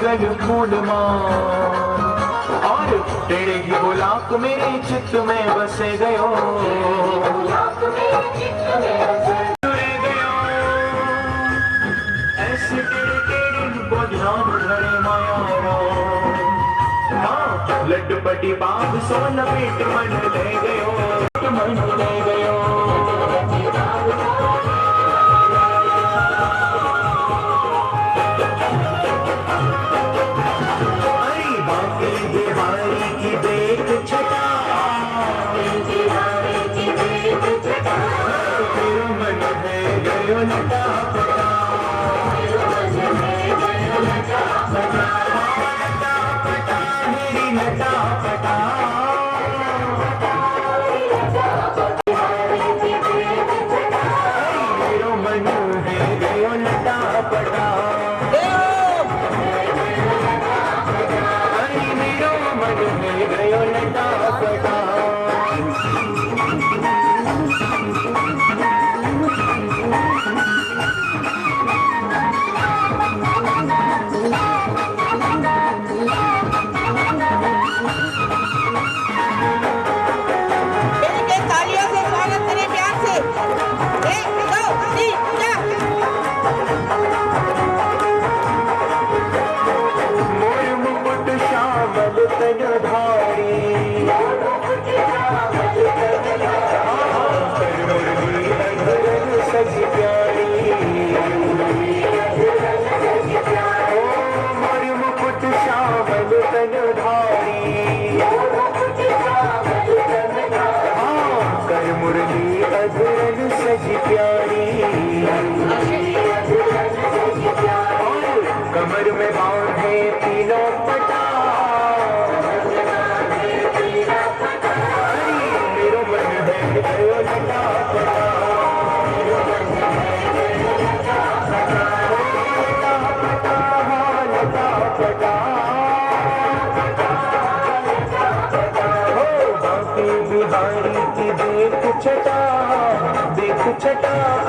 कर फूल और तेरे ही बुलाक मेरे चित्त में बसे गयो ऐसे तेरे तेरे को ध्यान धरे माया लड्डपटी बाग सोन पेट मन ले गयो मन ले गयो कमर में बांधे तीनों पटा मेरो मन है गयो लटा पटा लटा पटा हो बाकी बिहारी की देख छटा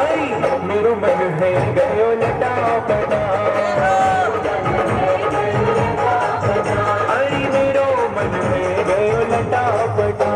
अरे मेरो मन है गयो लटा पटा अरे मेरो मन है गयो लटा पटा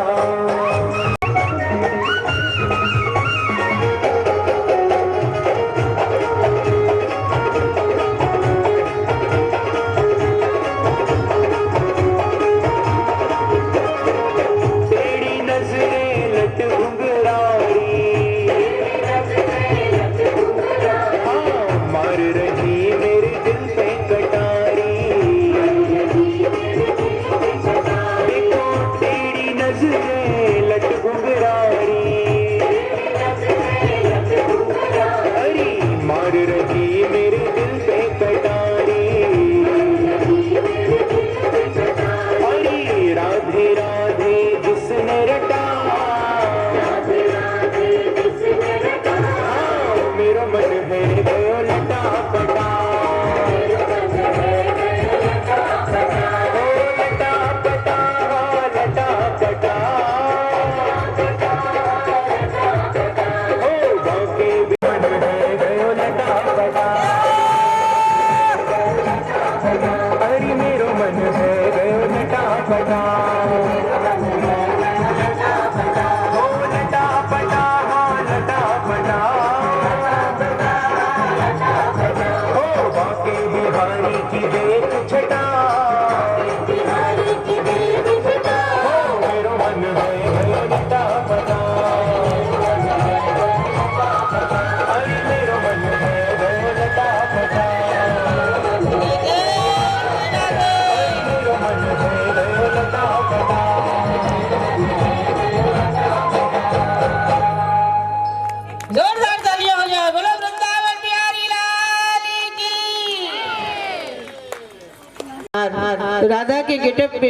राधा के गेटअप पे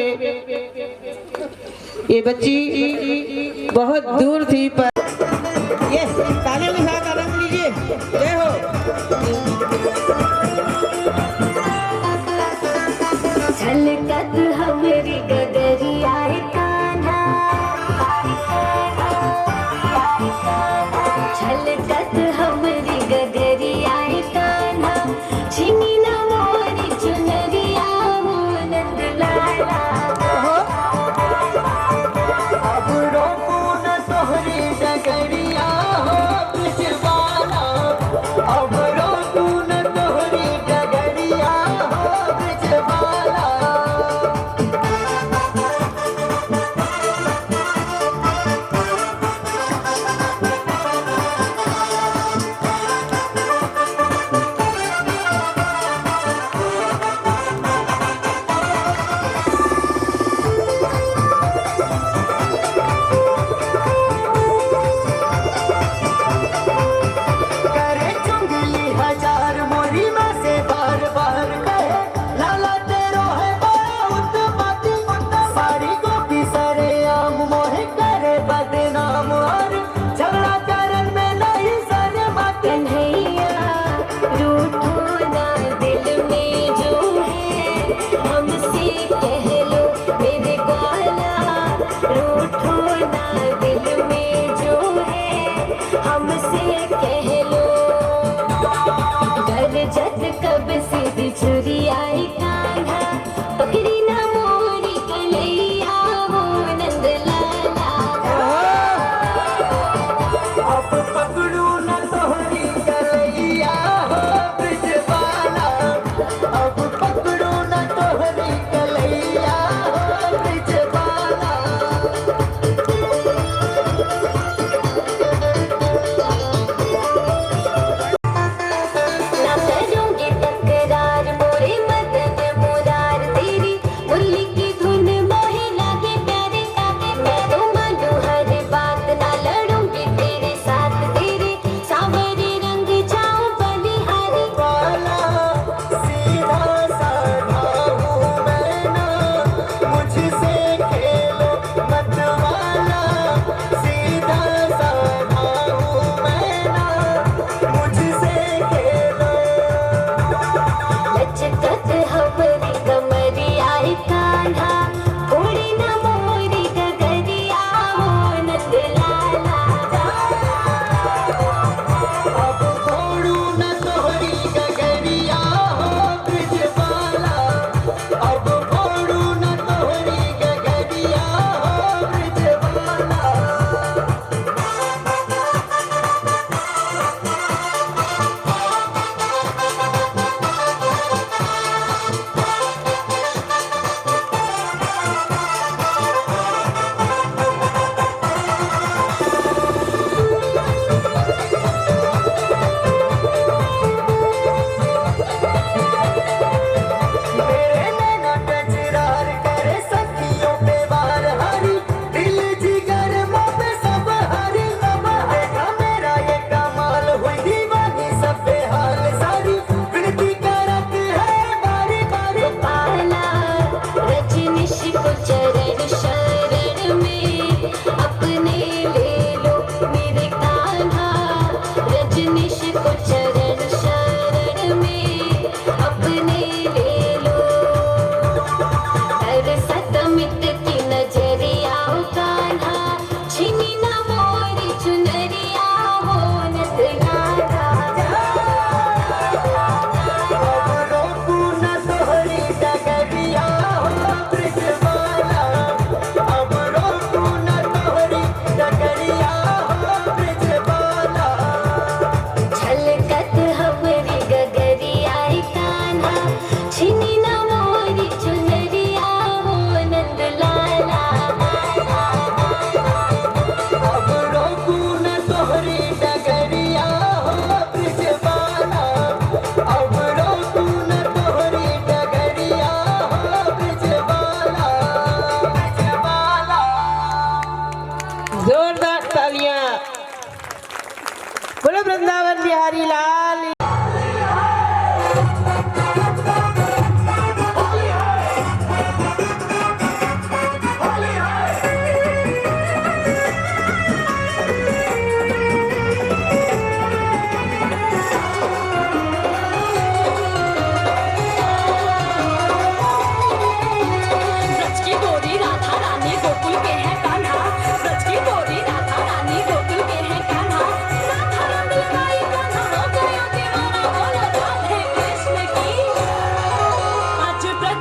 ये बच्ची बहुत दूर थी पर ये तालियों के साथ आनंद लीजिए। जय हो। छलकत हमारी गगरिया कान्हा, छलकत हमारी गगरिया कान्हा, छिनी न मोरी चुनरिया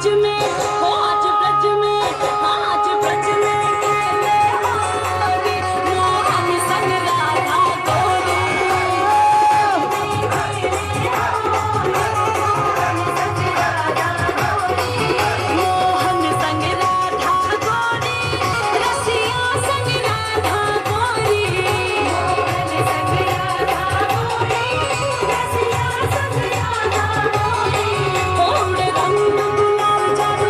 ब्रज में हो, आज ब्रज में, आज ब्रज में खेले होली, मोहन संग राधा गोरी। मोहन संग राधा गोरी, रसिया संग राधा गोरी। मोहन संग राधा गोरी, रसिया संग राधा गोरी। ओढ़ रंग गुलाल जादू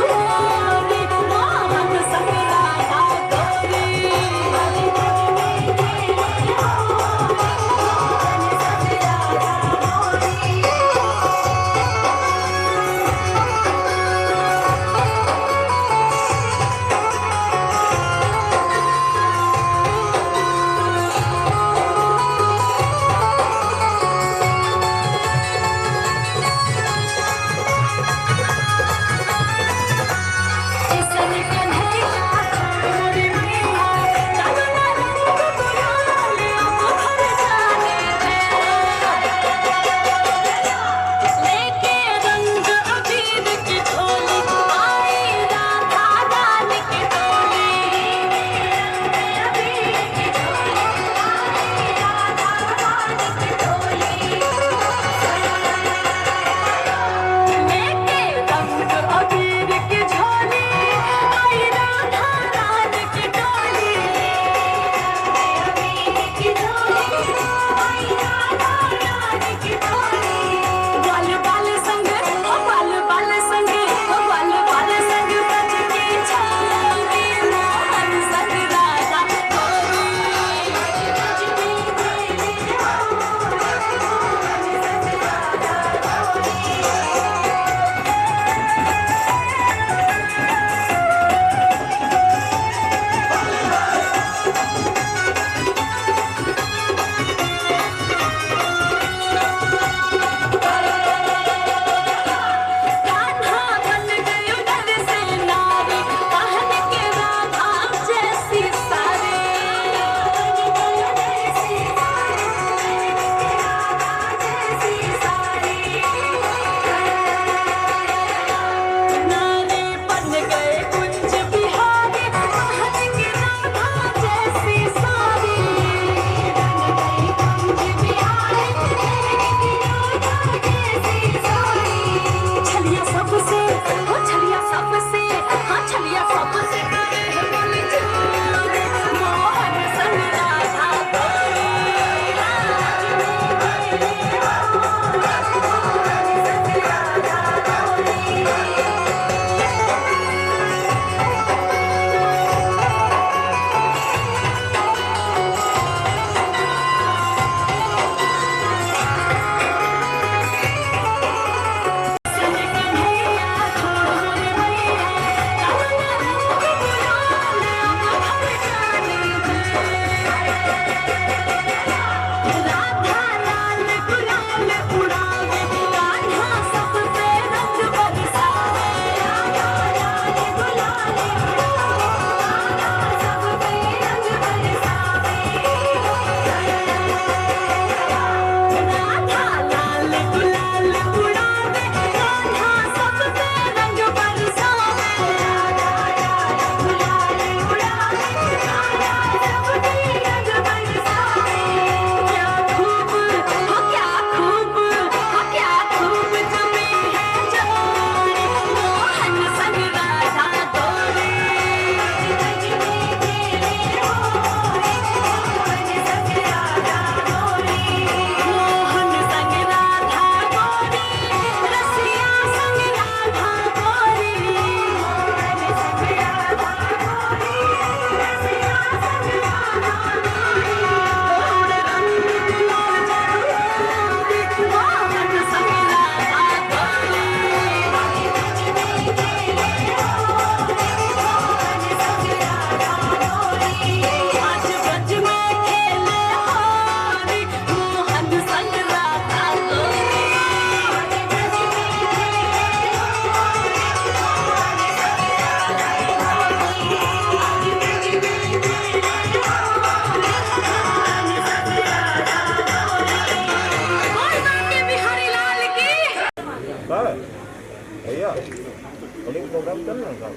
प्रोग्राम करना था,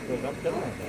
प्रोग्राम करना था।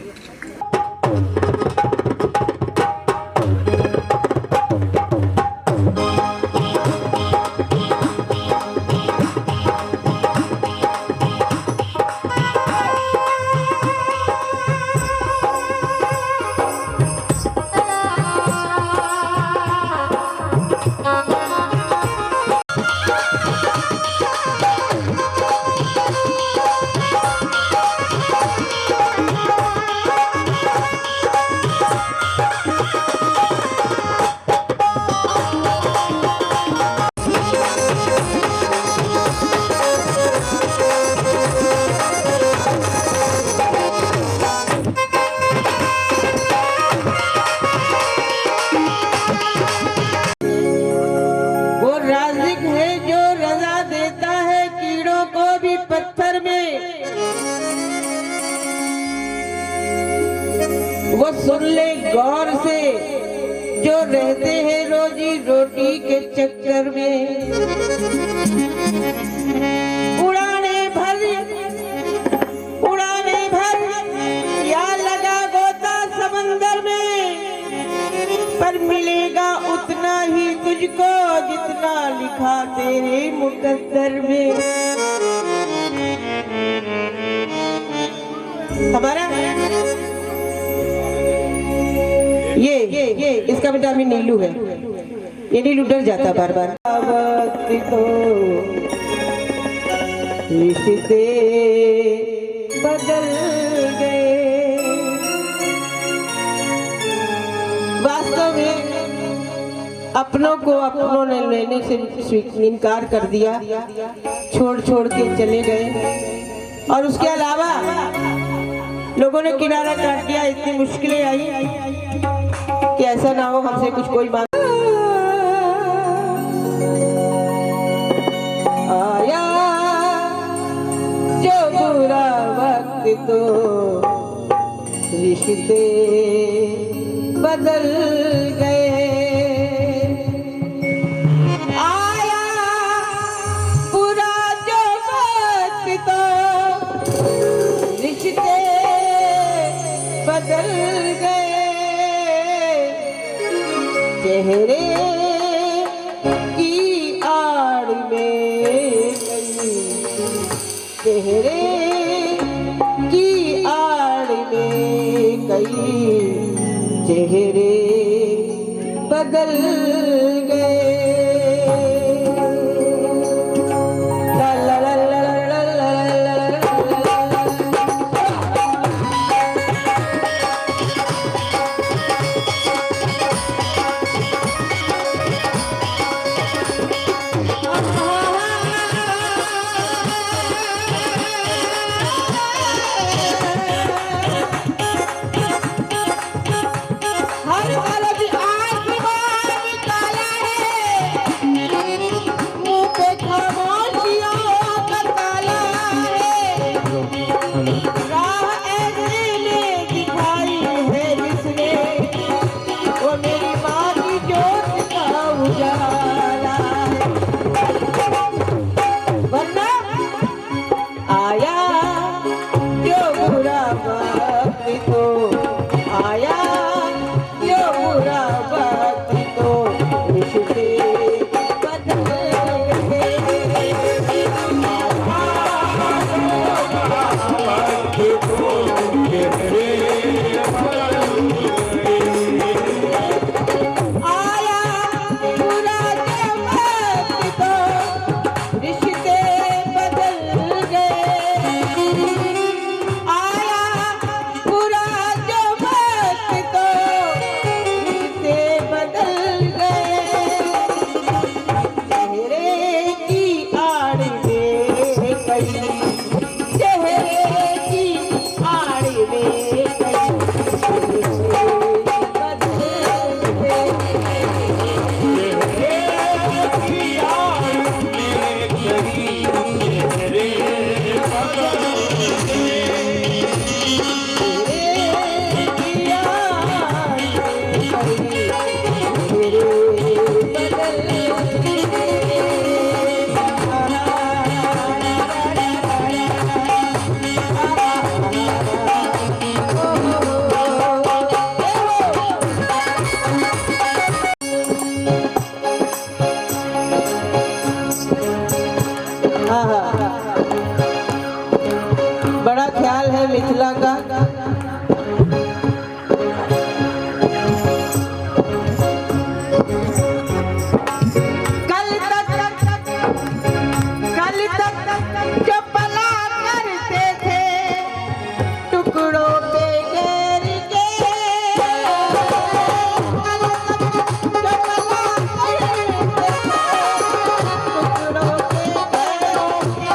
वो सुन ले गौर से, जो रहते हैं रोजी रोटी के चक्कर में, उड़ाने भर या लगा गोता समंदर में, पर मिलेगा उतना ही तुझको जितना लिखा तेरे मुकद्दर में। हमारा ये इसका बेटा अभी नीलू है, ये नीलू डर जाता बार बार। वक्त तो रिश्ते बदल गए, वास्तव में अपनों को अपनों ने लेने से इनकार कर दिया, छोड़ के चले गए। और उसके अलावा लोगों ने किनारा काट दिया, इतनी मुश्किलें आई कि ऐसा ना हो हमसे कुछ कोई बात। आया जो बुरा वक्त तो रिश्ते बदल गए, आया बुरा जो वक्त तो रिश्ते बदल गए, चेहरे की आड़ में गई, चेहरे की आड़ में गई, चेहरे बदल गए। Thank you. बड़ा ख्याल है मिथिला का। जो पला करते थे टुकड़ों पे घेर के, जो पला करते थे टुकड़ों पे घेर के।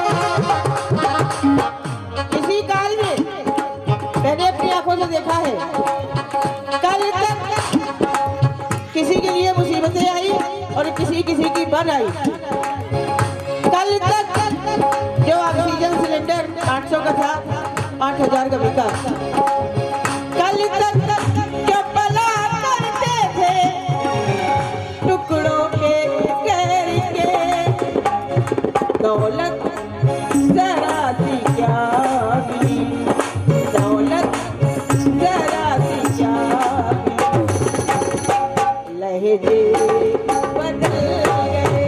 इसी काल में मैंने अपनी आंखों से देखा है, कल तक किसी के लिए मुसीबतें आई और किसी किसी की बन आई। कल तक जो ऑक्सीजन सिलेंडर 800 का था 8000 का बिका। कल तक जो पला करते थे टुकड़ों के घेर के, दौलत जरा सी क्या मिली, दौलत जरा सी क्या मिली, लहजे बदल गए।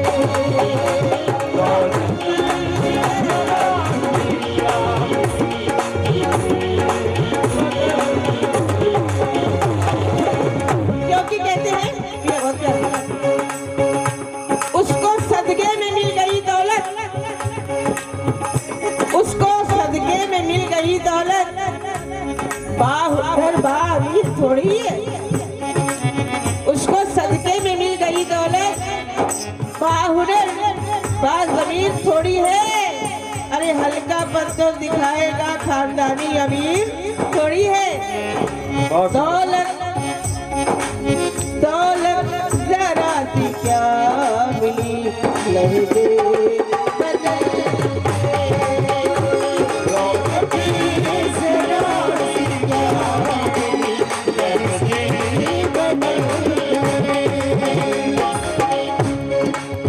क्योंकि कहते हैं उसको सदके में मिल गई दौलत, उसको सदके में मिल गई दौलत, बाहुर बावी थोड़ी है। उसको सदके में मिल गई दौलत, बाहुर बाज़मीर थोड़ी है। अरे हल्का पत्थर दिखाएगा खानदानी अमीर थोड़ी है। दौलत दौलत जरा सी क्या मिली, लहजे बदल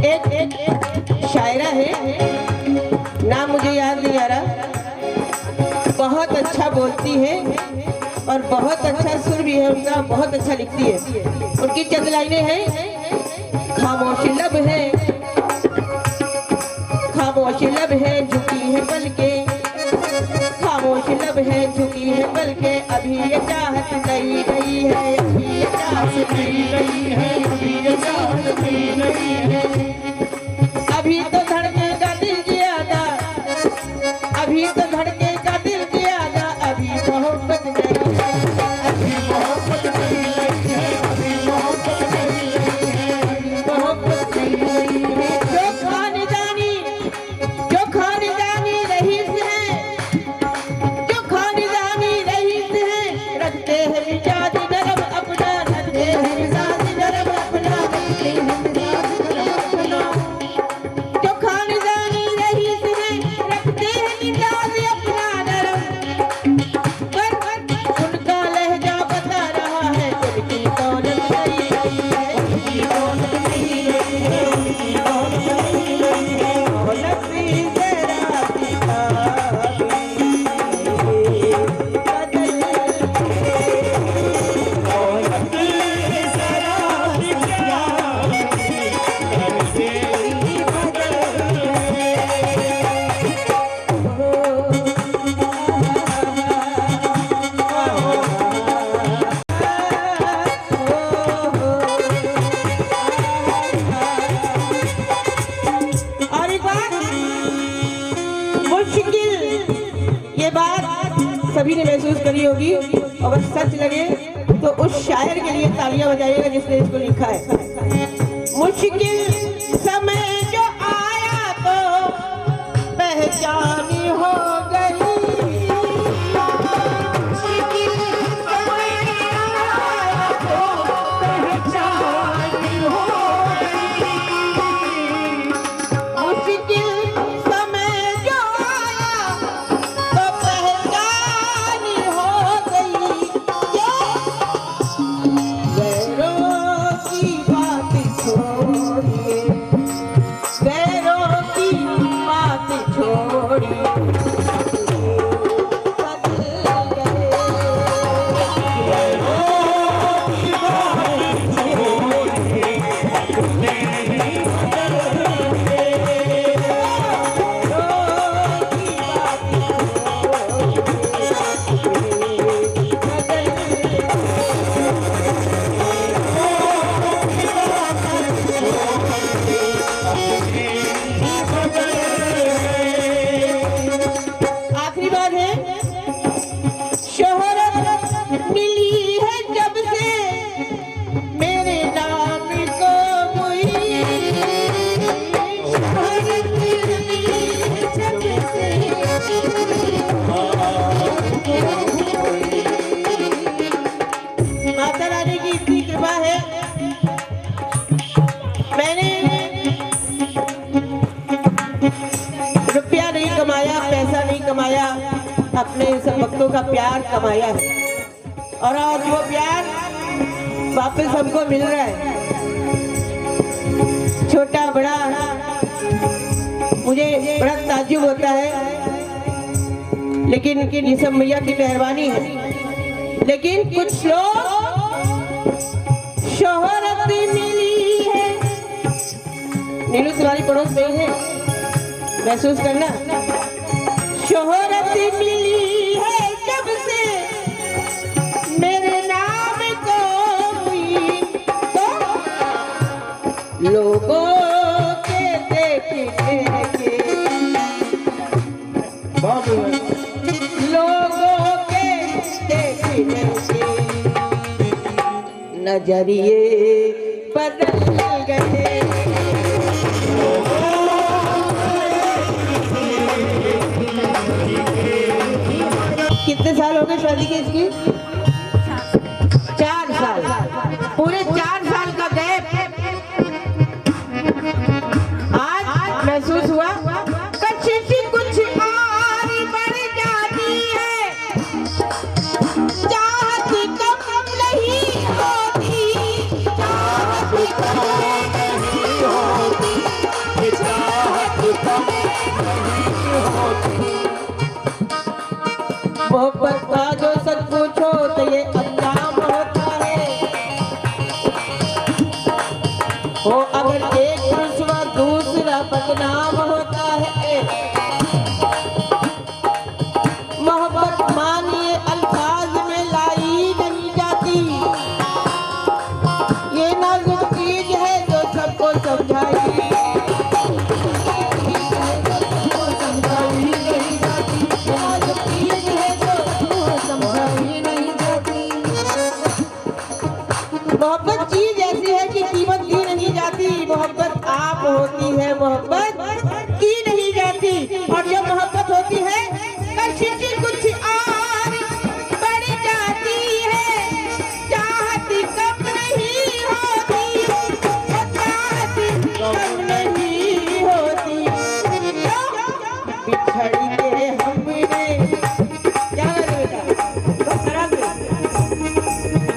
एक शायरा है, नाम मुझे याद नहीं आ रहा, बहुत अच्छा बोलती है और बहुत अच्छा सुर भी है उनका, बहुत अच्छा लिखती है। उनकी चंद लाइनें हैं, खामोश लब है, खामोश लब है झुकी है पल के, खामोश लब है झुकी है पल के, अभी ये चाहत नहीं गई है, अभी ये चाहत नहीं गई है, अभी ये चाहत नहीं गई है। अभी तो धड़केगा दिल ज्यादा, अभी तो धड़केगा दिल ज्यादा, अभी मोहब्बत नहीं है, अभी मोहब्बत नहीं है, अभी मोहब्बत नहीं है, अभी मोहब्बत नहीं है। जो खानदानी रईस है, जो खानदानी रईस है, रखते हैं मिजाज नरम अपना, रखते हैं मिजाज नरम अपना, रखते हैं मिजाज नरम अपना। जो खानदानी रईस है, रखते हैं मिजाज अपना नरम, पर उनका लहजा बता रहा है उनकी दौलत नहीं रही है, उनकी दौलत नहीं रही है, उनकी दौलत नहीं रही है। दौलत भी जरा सी और एक बात मुश्किल, ये बात सभी ने महसूस करी होगी, अगर सच लगे तो उस शायर के लिए तालियां बजाइएगा जिसने इसको लिखा है। मुश्किल समय जो आया तो पहचानी हो गई, मुश्किल समय आया तो पहचानी हो गई, मुश्किल समय जो आया तो पहचानी हो गई। गैरों की बात छोड़िए, गैरों की बात छोड़िए, अपने सब भक्तों का प्यार कमाया है और आज वो प्यार वापस हमको मिल रहा है। छोटा बड़ा मुझे बड़ा ताज्जुब होता है, लेकिन ये सब मैया की मेहरबानी है। लेकिन कुछ लोग शोहरत मिली है, नीलू तुम्हारी पड़ोस में है, महसूस करना। शोहरत मिली है जब से मेरे नाम को हुई, तो लोगों के देखने के, लोगों के देखने के नजरिए बदल गए। कितने साल हो गए शादी के इसकी? 4 साल। पूरे 4 साल का गैप आज महसूस हुआ। कशिश कुछ और बढ़ जाती है, चाहत कम नहीं होती, चाहत कम नहीं होती, चाहत कम नहीं होती। मोहब्बत का जो सच पूछो तो ये अंजाम होता है, वो अगर एक रुसवा दूसरा बदनाम होता है। मोहब्बत मानिए अल्फाज में लाई नहीं जाती, ये नाजुक चीज है जो सबको समझाई मोहब्बत चीज ऐसी है कि कीमत दी नहीं जाती। मोहब्बत आप होती है, मोहब्बत की नहीं जाती। और जब मोहब्बत होती है कशिश कुछ और बढ़ जाती है, चाहत कम नहीं होती, चाहत कम नहीं होती। बिछड़ के हमने क्या बेटा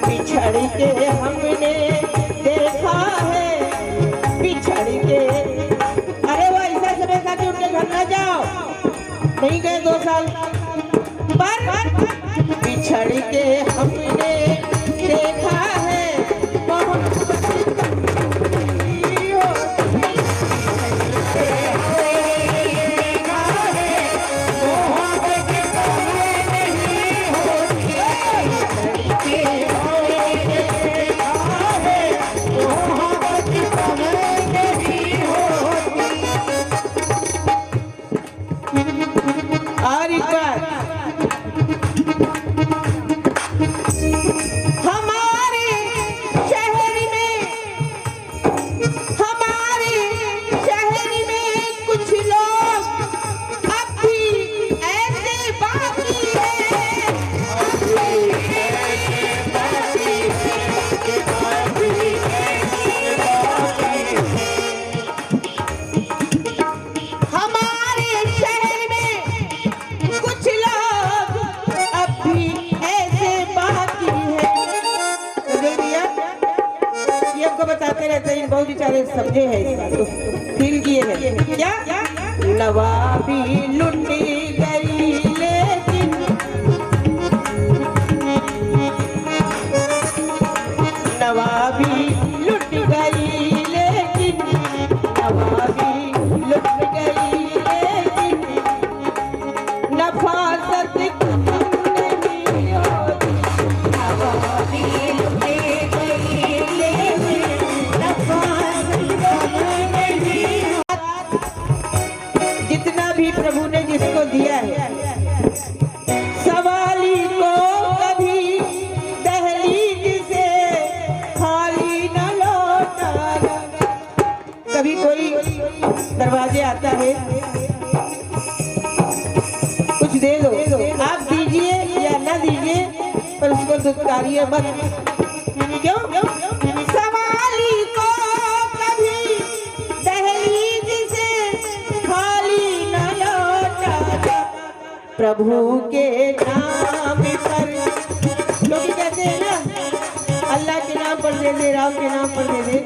बिछड़ के हमने देखा है, बिछड़ के। अरे वो ऐसा समय का कि उनके घर ना जाओ, नहीं गए 2 साल पर। बिछड़ के हमने देखा है, और एक बार हमारे शहर में कुछ लोग अब भी ऐसे बाकी हैं, हमारे शहर में कुछ लोग अब भी ऐसे बाकी हैं। नजर भैया ये हमको बताते रहते हैं, बहुत बेचारे समझे हैं इस बात को, फील किए हैं। क्या नवाबी लुटी गई लेकिन नवाबी लुट गई लेकिन नवाबी लुट गई लेकिन नफासत कम नहीं होती, नवाबी लुट गई लेकिन नफासत कम नहीं होती। जितना भी प्रभु ने जिसको दिया है, सवाली को कभी दहलीज से खाली न लौटाना। कभी कोई दरवाजे आता है, कुछ दे दो, आप दीजिए या न दीजिए, पर उसको दुत्कारिए मत। क्यों? सवाली को कभी दहलीज से खाली न लौटाना। प्रभु के नाम पर, क्योंकि कहते हैं ना अल्लाह के नाम पर दे दे, राम के नाम पर दे दे,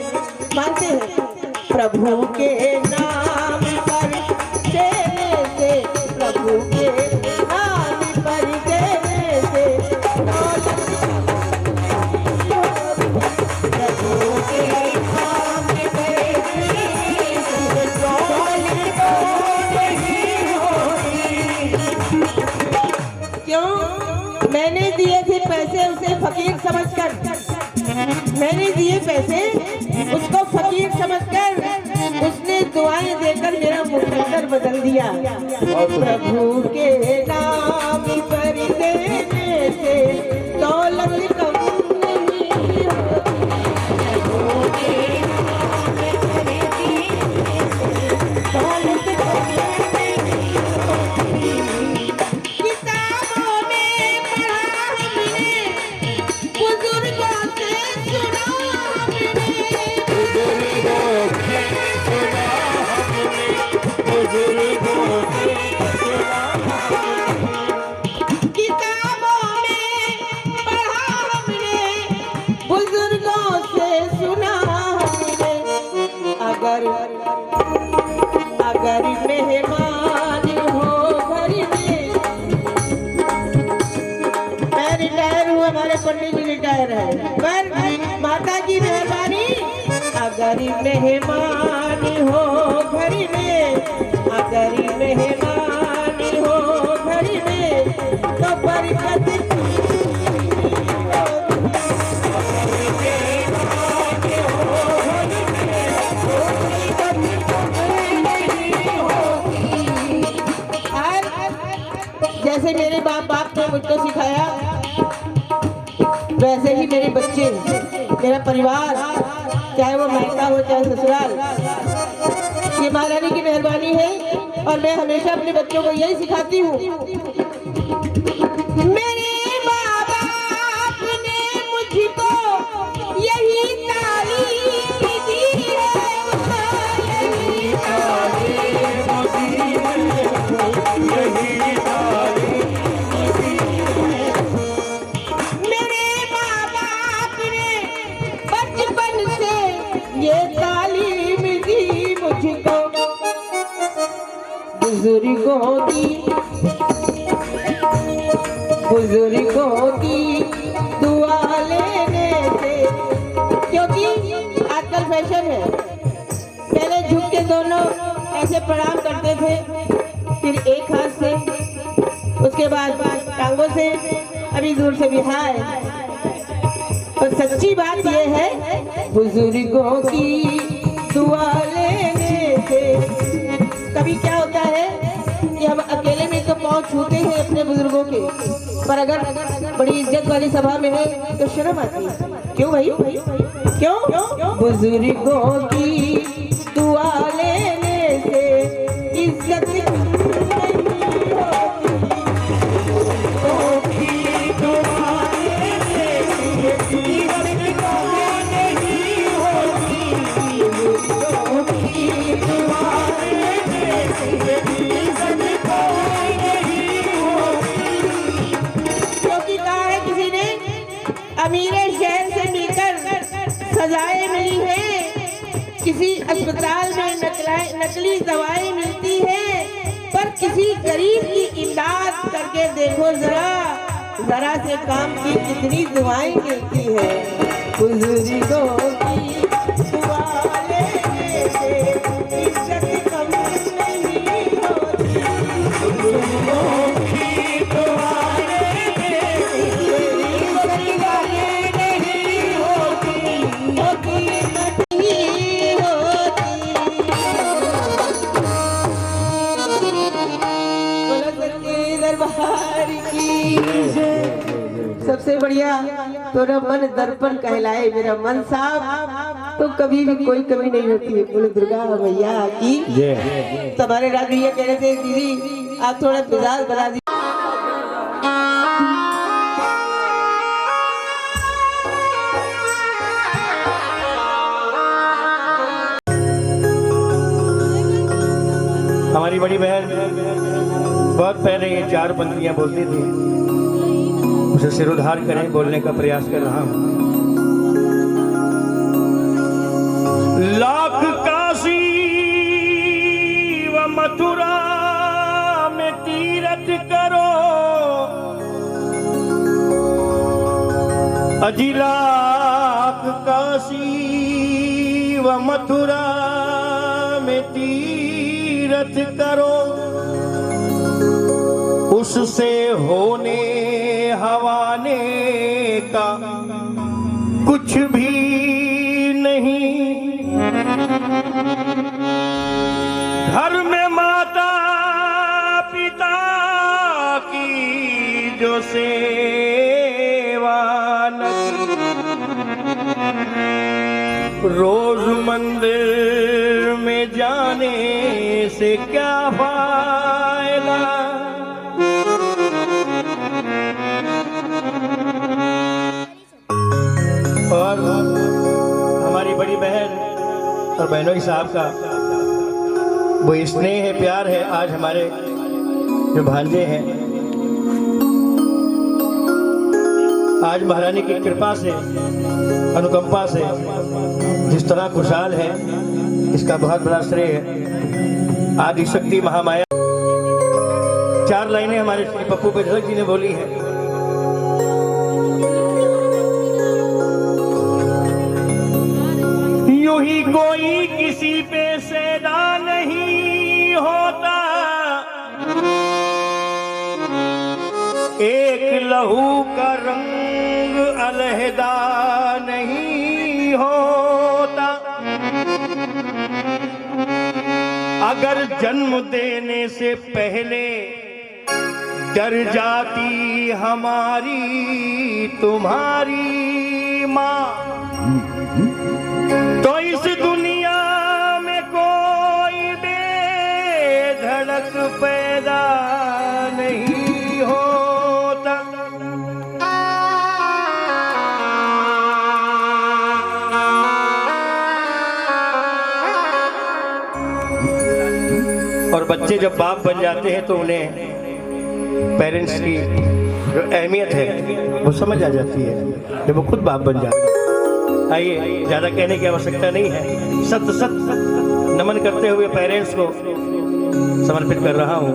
मानते हैं। प्रभु के नाम पर देने से, प्रभु के नाम पर देने से दौलत, प्रभु के नाम पर देने से दौलत नहीं होती। क्यों? मैंने दिए थे पैसे उसे फकीर समझकर, मैंने दिए पैसे उसको फकीर समझकर, उसने दुआएं देकर मेरा मुकद्दर बदल दिया। प्रभु के नाम पर देने से दौलत कम नहीं होती। प्रभु के नाम पर देने से दौलत कम नहीं होती। किताबों में पढ़ा हमने, बुजुर्गों से सुना किताबों में पढ़ा हमने, बुजुर्गों से सुना हमने। अगर अगर मेहमान हो घर में, मैं रिटायर हूँ, हमारे पंडित जी रिटायर है, पर माता की मेहरबानी, अगर मेहमान हो घर में, अगर मेहमान हो घर में, तो बरकत जैसे मेरे बाप ने मुझको सिखाया, वैसे ही मेरे बच्चे, मेरा परिवार, चाहे वो मायका हो चाहे ससुराल, ये महारानी की मेहरबानी है। और मैं हमेशा अपने बच्चों को यही सिखाती हूँ। मेरे माँ बाप ने मुझको यही तालीम दी है, यही तालीम दी है। मेरे माँ बाप ने बचपन से ये तालीम दी मुझको, बुजुर्गों की दुआ लेने से। क्योंकि आजकल फैशन है, पहले झुक के दोनों ऐसे प्रणाम करते थे, फिर एक हाथ से, उसके बाद टांगों से, अभी दूर से भी हाय। और सच्ची बात यह है, बुजुर्गों की दुआ लेने से। कभी क्या होता है कि हम अकेले में तो पाँव छूते हैं अपने बुजुर्गों के, पर अगर बड़ी इज्जत वाली सभा में है तो शर्म आती है। क्यों भाई? क्यों? बुजुर्गों की दुआ लेने से इज्जत अमीरे शहर से मिलकर सजाएं मिली हैं, किसी अस्पताल में नकली दवाएं मिलती हैं, पर किसी गरीब की इमदाद करके देखो जरा से काम की कितनी दुआएं मिलती हैं। बुजुर्गों की दुआ लेने से इज्जत कम नहीं होती। बुजुर्गों की दुआ सबसे बढ़िया तोरा मन दर्पण कहलाए, मेरा मन साफ तो कभी भी कोई कमी नहीं होती है। बोले दुर्गा मैया की। तुम्हारे राज भैया कह रहे थे दीदी आप थोड़ा मिजाज बना दी। हमारी बड़ी बहन बहुत पहले ये 4 पंक्तियां बोलती थी, उसे सिरोधार करें, बोलने का प्रयास कर रहा हूं। लाख काशी व मथुरा में तीरथ करो, अजी लाख काशी व मथुरा में तीरथ करो, उससे होने हवाने का कुछ भी नहीं। घर में माता पिता की जो सेवा न की, रोज मंदिर में जाने से क्या फायदा। और हमारी बड़ी बहन और बहनोई साहब का वो स्नेह है, प्यार है। आज हमारे जो भांजे हैं, आज महारानी की कृपा से, अनुकंपा से जिस तरह खुशहाल है, इसका बहुत बड़ा श्रेय है आदि शक्ति महामाया। 4 लाइनें हमारे श्री पप्पू पेजक जी ने बोली है। यूं ही कोई किसी पे सैदा नहीं होता, एक लहू का रंग अलहदा नहीं होता। अगर जन्म देने से पहले डर जाती हमारी तुम्हारी माँ, तो इस दुनिया में कोई बेधड़क पैदा नहीं होता। और बच्चे जब बाप बन जाते हैं तो उन्हें पेरेंट्स की जो अहमियत है वो समझ आ जाती है जब वो खुद बाप बन जाते हैं। आइए, ज़्यादा कहने की आवश्यकता नहीं है। सत सत नमन करते हुए पेरेंट्स को समर्पित कर रहा हूँ।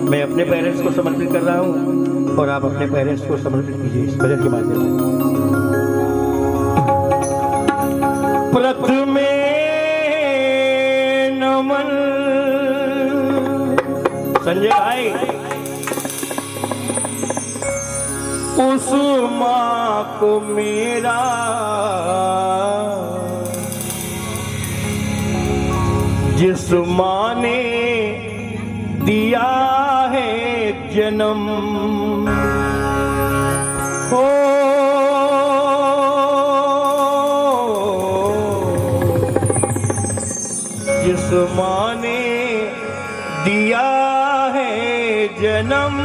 मैं अपने पेरेंट्स को समर्पित कर रहा हूँ और आप अपने पेरेंट्स को समर्पित कीजिए इस भजन के माध्यम से। प्रथमे नमन संजय भाई उस माँ को मेरा, जिस माँ ने दिया है जन्म। ओ जिस माँ ने दिया है जन्म।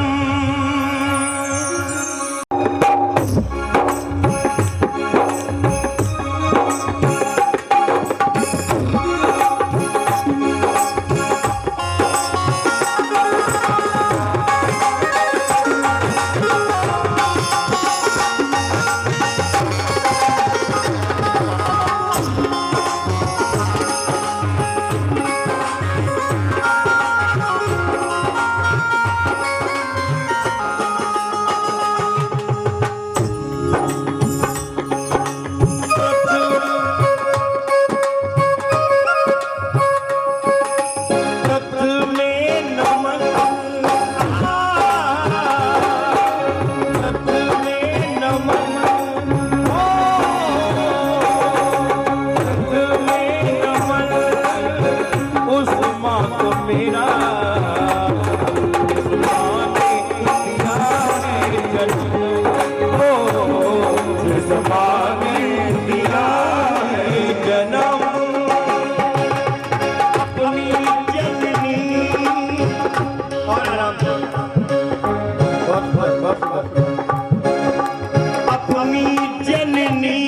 अपनी जननी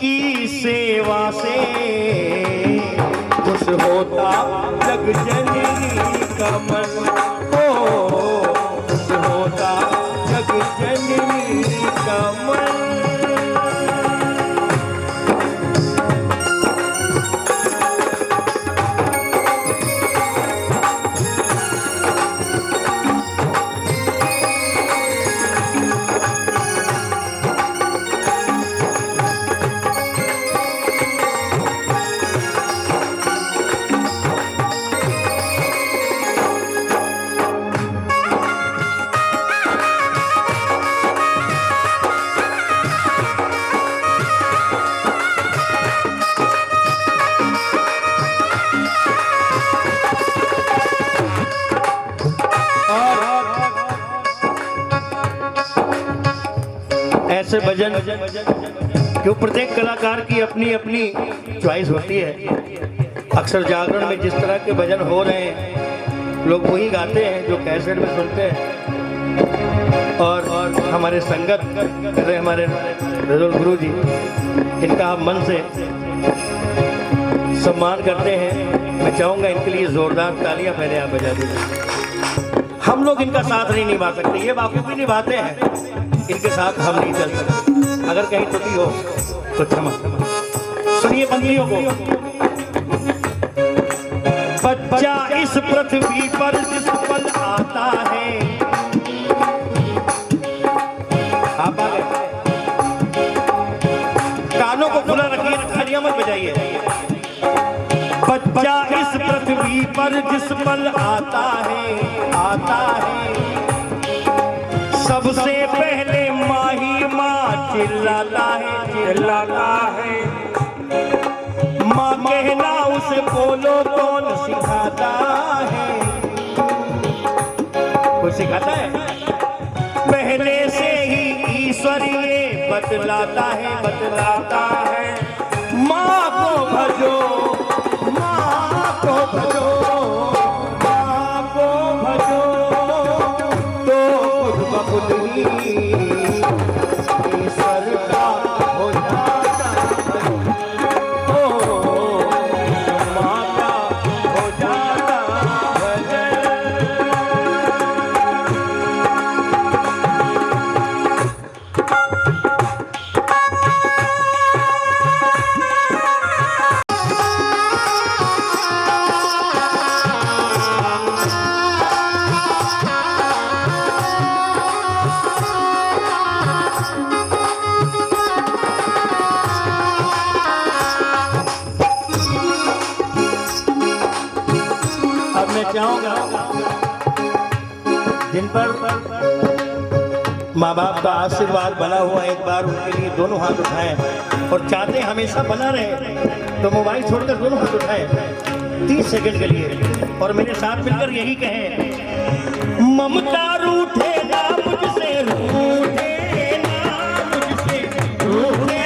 की सेवा से खुश होता जग जननी का मन। ऐसे भजन क्यों, प्रत्येक कलाकार की अपनी अपनी चॉइस होती है। अक्सर जागरण में जिस तरह के भजन हो रहे हैं लोग वही गाते हैं जो कैसेट में सुनते हैं। और हमारे संगत कर रहे हमारे रजोल गुरु जी, इनका हम मन से सम्मान करते हैं। मैं चाहूँगा इनके लिए जोरदार तालियां पहले आप बजा दीजिए। हम लोग इनका साथ नहीं निभा सकते, ये बापू भी निभाते हैं, इनके साथ हम नहीं चल सकते। अगर कहीं त्रुटि हो तो क्षमा। सुनिए पंक्तियों को। बच्चा इस पृथ्वी पर जिस पल आता है, आप आ गए, कानों को खुला रखिए, तालियां मत बजाइए। बच्चा इस पृथ्वी पर जिस पल आता है, सबसे पहले माही माँ चिल्लाता है। माँ कहना उसे बोलो कौन सिखाता है, कोई सिखाता है? पहले से ही ईश्वर ये बतलाता है। माँ को भजो, माँ को भजो, माँ को भजो, तो खुद ब खुद ही ईश्वर का हो जाता है। ओ माँ का हो जाता भजन। अब मैं चाहूंगा जिन पर माँ बाप का आशीर्वाद बना हुआ, एक बार उनके लिए दोनों हाथ उठाएं और चाहते हमेशा बना रहे तो मोबाइल छोड़कर दोनों हाथ उठाएं 30 सेकंड के लिए और मेरे साथ मिलकर यही कहें, ममता रूठे ना मुझसे, रूठे ना मुझसे, रूठे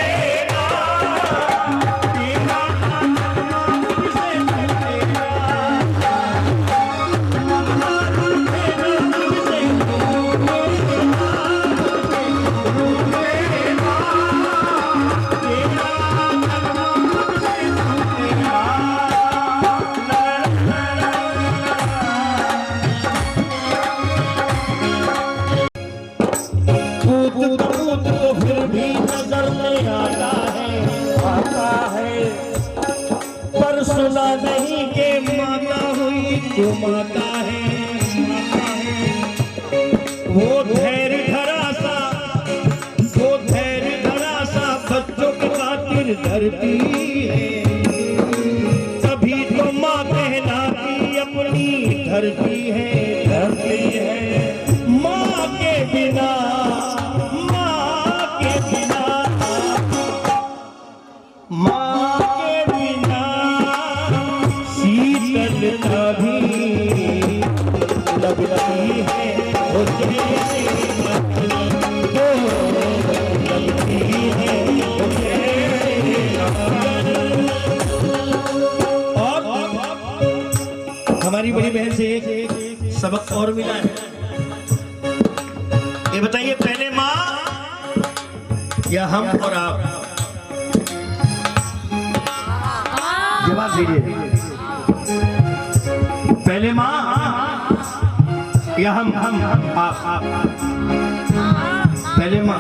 फिर भी नजर में आता है, पर सुना नहीं के माता हुई तो माता है। वो धैर्य धरा सा बच्चों के खातिर धरती है, तभी तो माँ कहलाती अपनी धरती है। माँ के बिना शीतलता भी लगती है, और हमारी बड़ी बहन से एक सबक और मिला है। ये बताइए, पहले माँ या हम और आप? जवाब दीजिए, पहले माँ या हम आप? पहले माँ।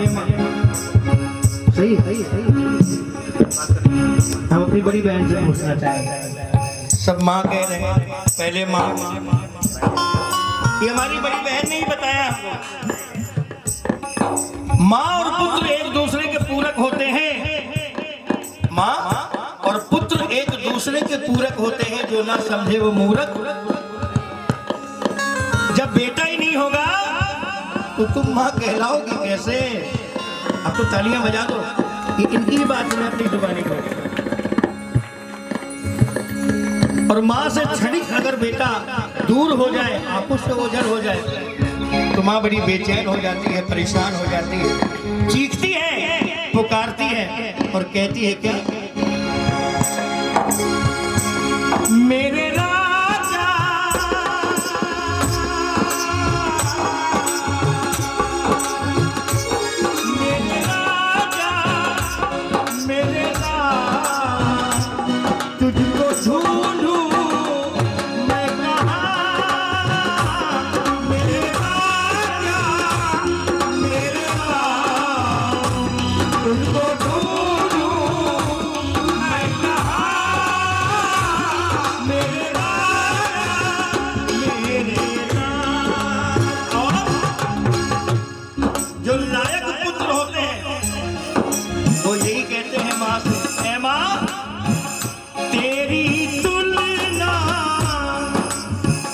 सही हम अपनी बड़ी बहन से पूछना चाहेंगे। सब माँ कह रहे हैं पहले माँ। ये हमारी बड़ी बहन ने ही बताया हमको। माँ और पुत्र एक दूसरे के पूरक होते हैं। माँ और पुत्र एक दूसरे के पूरक होते हैं, जो ना समझे वो मूर्ख। जब बेटा ही नहीं होगा तो तुम माँ कहलाओगी कैसे? अब तो तालियां बजा दो। ये इनकी ही बात मैं अपनी जुबानी पर। और माँ से क्षणिक अगर बेटा दूर हो जाए, आपस से ओझल हो जाए, तो माँ बड़ी बेचैन हो जाती है, परेशान हो जाती है, चीखती है पुकारती है और कहती है क्या? मेरे राजा मेरे राजा मेरे राजा तुझको ढूंढूं मैं कहाँ मेरे राजा मेरे राजा तुझको ढूंढूं मैं कहाँ मेरे राजा मेरे राजा। और जो लायक पुत्र होते हैं वो यही कहते हैं माँ से, ऐ माँ तेरी तुलना,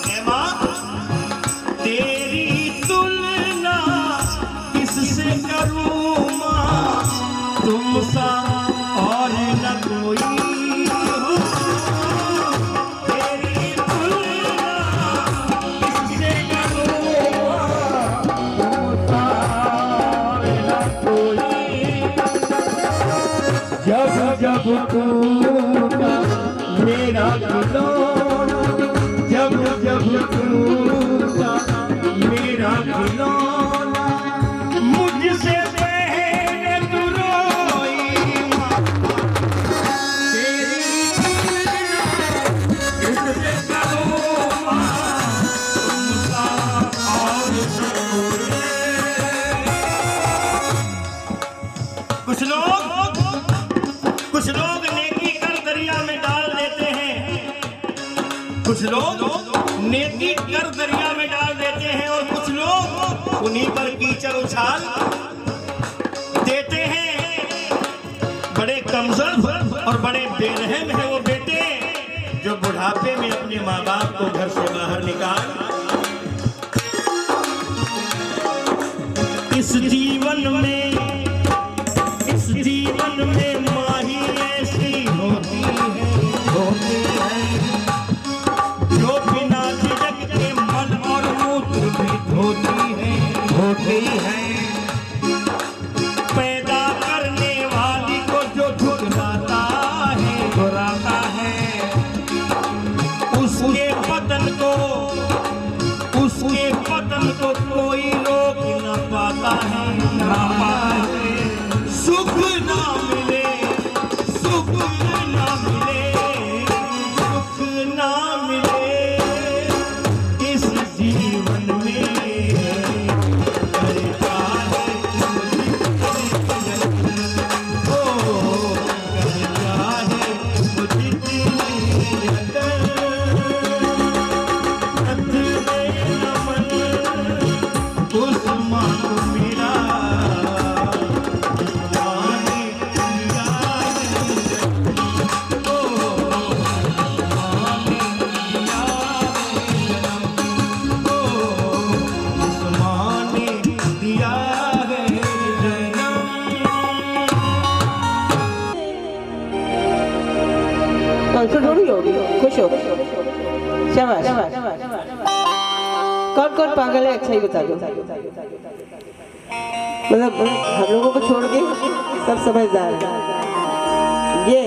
ऐ माँ तेरी तुलना किससे करूँ माँ तुम सा और न कोई हो। तेरी तुलना किससे करूँ माँ तुम सा और न कोई। जब जब टूटा मेरा खिलौना, जब जब टूटा मेरा खिलौना मुझसे पहले तू रोई माँ तेरी तुलना किससे करूं माँ तुम सा और न कोई। कुछ लोग नेकी कर दरिया में डाल देते हैं, कुछ लोग नेकी कर दरिया में डाल देते हैं और कुछ लोग उन्हीं पर कीचड़ उछाल देते हैं। बड़े कमजोर और बड़े बेरहम है वो बेटे जो बुढ़ापे में अपने माँ बाप को घर से बाहर निकाल। इस जीवन में माँ ही ऐसी होती है जो बिना झिझक के मल और मूत्र भी धोती है। पैदा करने वाली को जो ठुकराता है उसके पतन को कोई रोक न पाता है। सुख ना मिले सुख ना मिले सुख ना मिले इस जीवन में करता है ओ करता है मुझे नमन उस माँ को मेरा थोड़ी होगी, खुश हो शाबाश। कौन कौन पागल है अच्छा ही बता दो। मतलब हम लोगों को छोड़ के सब समझदार है। ये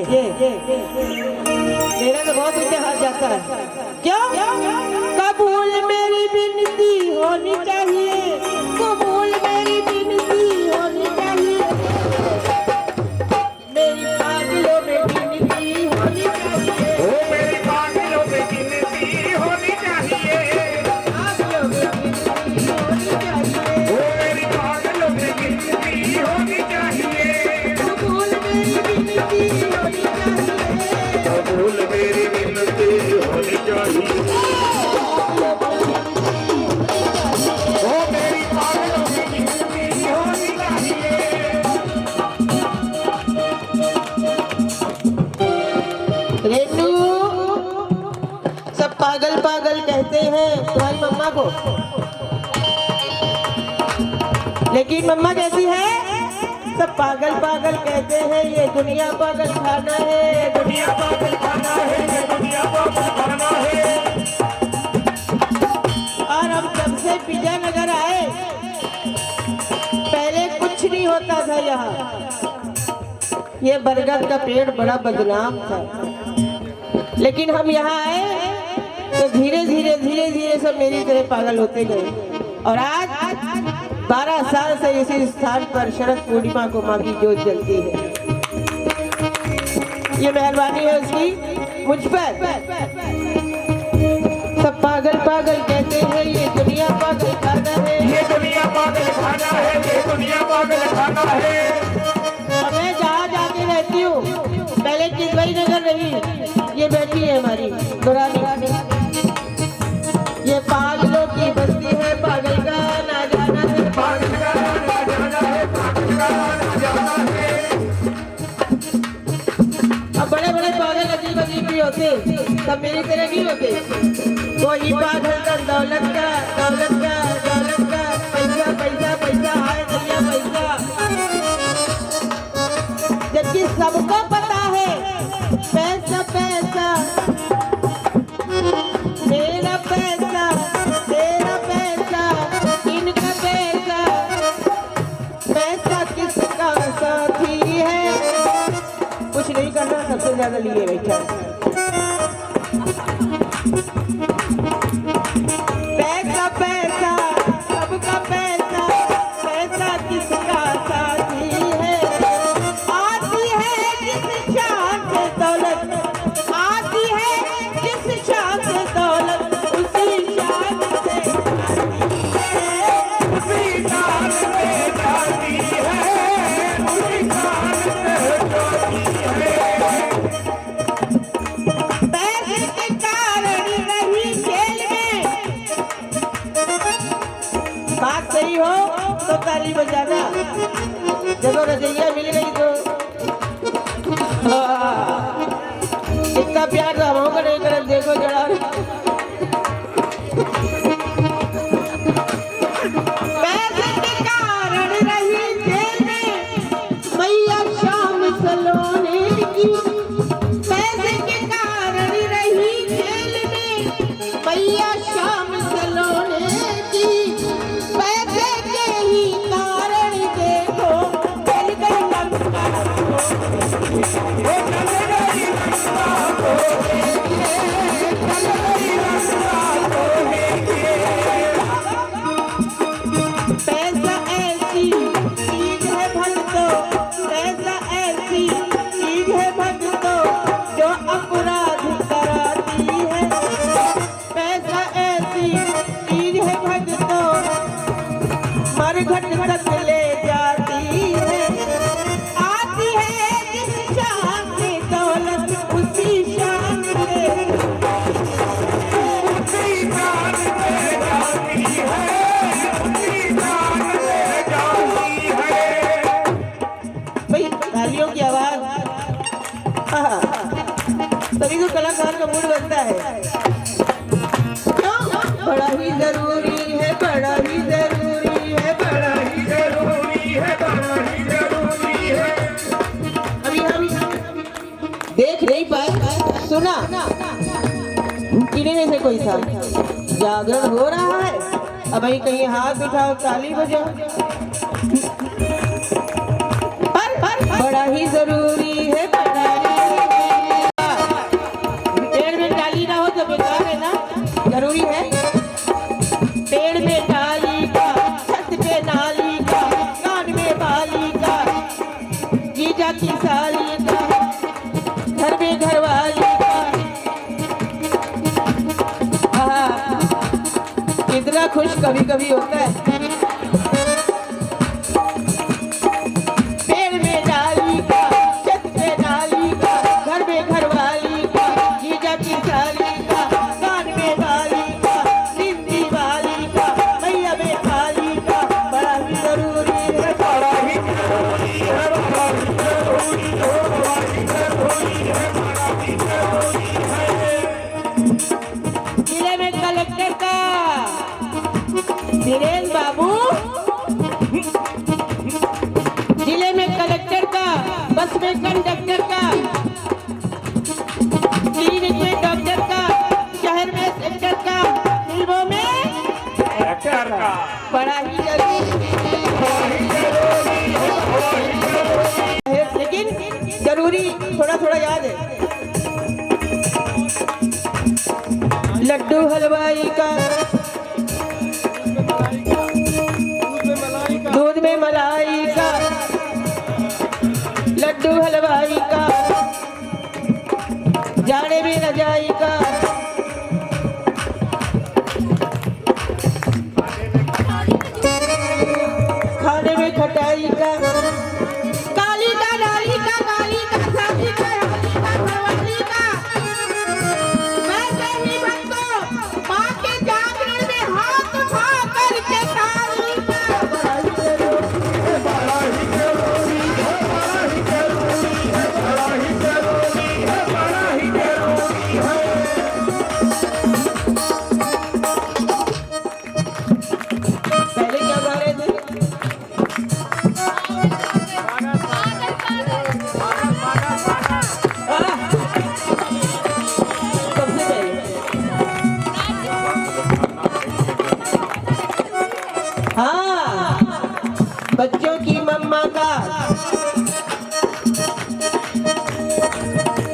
मेरा तो बहुत ऊंचे हाथ जाता है। क्यों? कबूल मेरी विनती होनी चाहिए, कबूल मेरी विनती होनी चाहिए, मेरी पागलों में विनती होनी चाहिए, ओ मेरी पागलों में गिनती होनी चाहिए, पागलों में विनती होनी चाहिए, ओ मेरी पागलों में गिनती होनी चाहिए, कबूल मेरी विनती होनी चाहिए, कबूल मेरी विनती होनी चाहिए, ओ मेरी पागलों में गिनती होनी चाहिए। रेनू सब पागल पागल कहते हैं तुम्हारी मम्मा को, लेकिन मम्मा कैसी है? सब पागल पागल कहते हैं ये दुनिया पागल खाना है, दुनिया पागल खाना है, ये दुनिया पागल खाना है। और हम जब से विजयनगर आए पहले कुछ नहीं होता था यहाँ, ये बरगद का पेड़ बड़ा बदनाम था, लेकिन हम यहाँ आए तो धीरे धीरे सब मेरी तरह पागल होते गए। और आज 12 साल से इसी स्थान पर शरद पूर्णिमा को माँ की जोत जलती है। ये मेहरबानी है उसकी मुझ पर। सब पागल पागल कहते हैं, ये दुनिया पागल खाना है, ये दुनिया पागल खाना है, ये दुनिया पागल खाना है। और मैं जहाँ जाके रहती हूँ, पहले किसवई नगर रही, ये बैठी है हमारी दुरानी। ये पागलों की बस्ती है, पागल का ना जाना है, पागल का ना जाना है, पागल का ना जाना है। अब बड़े बड़े पागल अजीब अजीब भी होते, सब मेरी तरह नहीं होते। कोई पागल का दौलत का पैसा पैसा पैसा हाय दरिया पैसा, जबकि सबको पता है पैसा पैसा, मेरा पैसा तेरा पैसा इनका पैसा, पैसा किसका साथी है। कुछ नहीं करना, सबसे ज्यादा लिए बैठा। पैसा पैसा सबका पैसा, पैसा किसका साथी है। आती है जिस शान से दौलत, आती है जिस शान से दौलत, उसी शान से उसी शान से जाती है, उसी शान से जाती है। पैसे के कारण रही जेल में। बात सही हो तो ताली बजाना, जब रजैया मिल गई तो इतना प्यार तो हम को नहीं कर। देखो जरा पैसे के कारण रही जेल में मैया शाम सलोने की, पैसे के कारण रही जेल में मैया शाम सलोने की, पैसे के ही कारण देखो चल गई लंका पैसा ऐसी चीज है भक्तों, पैसा ऐसी चीज है भक्तों जो अपराध कराती है। पैसा ऐसी चीज है भक्तों मरघट तक ले जाती है। आती है जिस शान से दौलत, उसी शान से उसी शान से जाती है, उसी शान से जाती है। भाई तालियों की आवाज, हाँ, तभी तो कलाकार का मूड बनता है। क्यों? बड़ा ही जरूरी है, बड़ा ही जरूरी है, बड़ा ही जरूरी है, बड़ा ही जरूरी है। अभी हम देख नहीं पाए, सुना इन्हीं में से कोई सा जागरण हो रहा है। अब भाई कहीं हाथ उठाओ, ताली बजाओ। पर बड़ा ही जरूरी है, बड़ा ही पेड़ में डाली ना हो तो बेकार है ना, जरूरी है। पेड़ में डाली का, छत पे नाली का, कान में बाली का, जीजा की साली का, घर में घरवाली का। इतना खुश कभी कभी होता है। पेड़ में डाली का, छत पे डाली का, घर में घरवाली का, जीजा की साली का, कान में बाली का, सिंधी वाली का, मैया में खाली का, बड़ा ही जरूरी है, बड़ा ही जरूरी है, बड़ा ही जरूरी है, बड़ा ही जरूरी है, बड़ा ही जरूरी है। जिले में कलेक्टर का धीरेन्द्र बाबू, जिले में कलेक्टर का, बस में कंडक्टर का, क्लिनिक में डॉक्टर का, शहर में सेक्टर का, फिल्मों में एक्टर का बड़ा ही जरूरी है। लेकिन थोड़ा थोड़ा याद है। लड्डू हलवाई का, दूध में मलाई का, लड्डू हलवाई का, जाने भी न जाई का, खाने में खटाई का, काली का नाली का, काली का साली का, हाली का भवानी का। मैं सभी भक्तों माँ के जागरण में हाथ उठा करके ताली पहले क्या गा रहे थे? सबसे पहले हाँ, बच्चों की मम्मा का,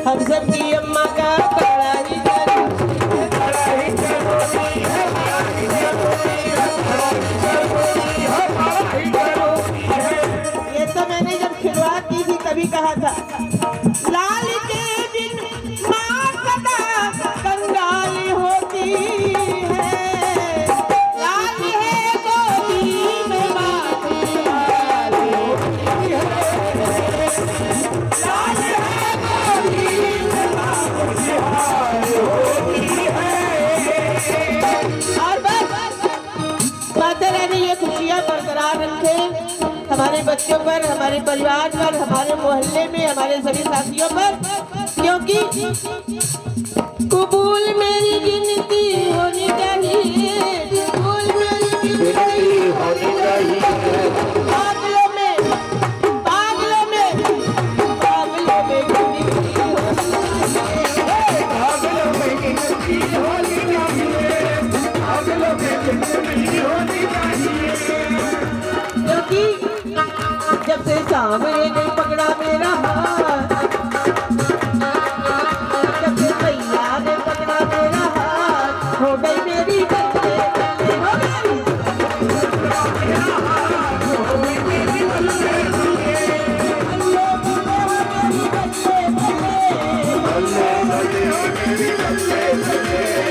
हम सब की अम्मा का कड़ाही ये तो मैंने जब शुरुआत की थी तभी कहा था। लाल के दिन माँ सदा कंगाल होती है, लाल है गोदी में माँ कंगाल होती है, लाल है गोदी में माँ कंगाल होती है। और बस माता रानी ये खुशियाँ बरकरार रखे हमारे बच्चों पर, हमारे परिवार पर, हमारे मोहल्ले में, हमारे सभी साथियों पर, क्योंकि कबूल मेरी गिनती होनी चाहिए, कबूल मेरी गिनती होनी चाहिए। पागलों में पागलों में पागलों में गिनती होनी चाहिए, पागलों में गिनती होनी चाहिए, पागलों में गिनती होनी चाहिए। क्योंकि जब से सांवरे ने पकड़ा मेरा हाथ, जब से मैया ने पकड़ा मेरा हाथ, हो गई मेरी बल्ले बल्ले, हो गई मेरी बल्ले बल्ले, बल्ले बल्ले हो मेरी बल्ले बल्ले, बल्ले बल्ले हो मेरी बल्ले बल्ले, बल्ले बल्ले हो मेरी बल्ले बल्ले,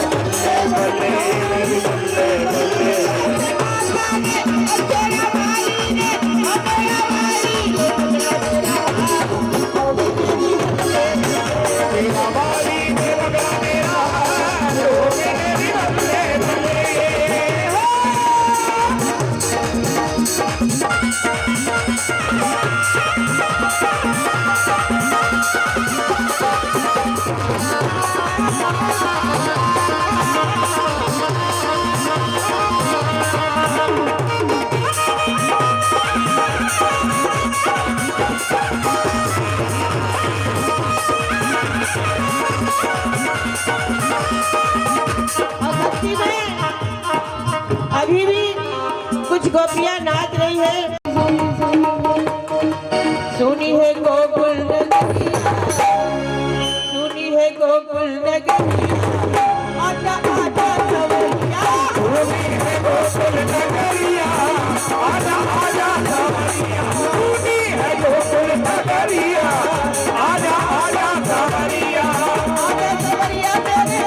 बल्ले बल्ले मेरी बल्ले बल्ले। अभी भी कुछ गोपियां नाच रही है। सुनी है गोकुल नगरिया, सुनी है गोकुल नगरिया, आजा आजा सवरिया, सुनी है गोकुल नगरिया, आजा आजा सवरिया, सुनी है गोकुल नगरिया, आजा आजा सवरिया, आजा सवरिया मेरे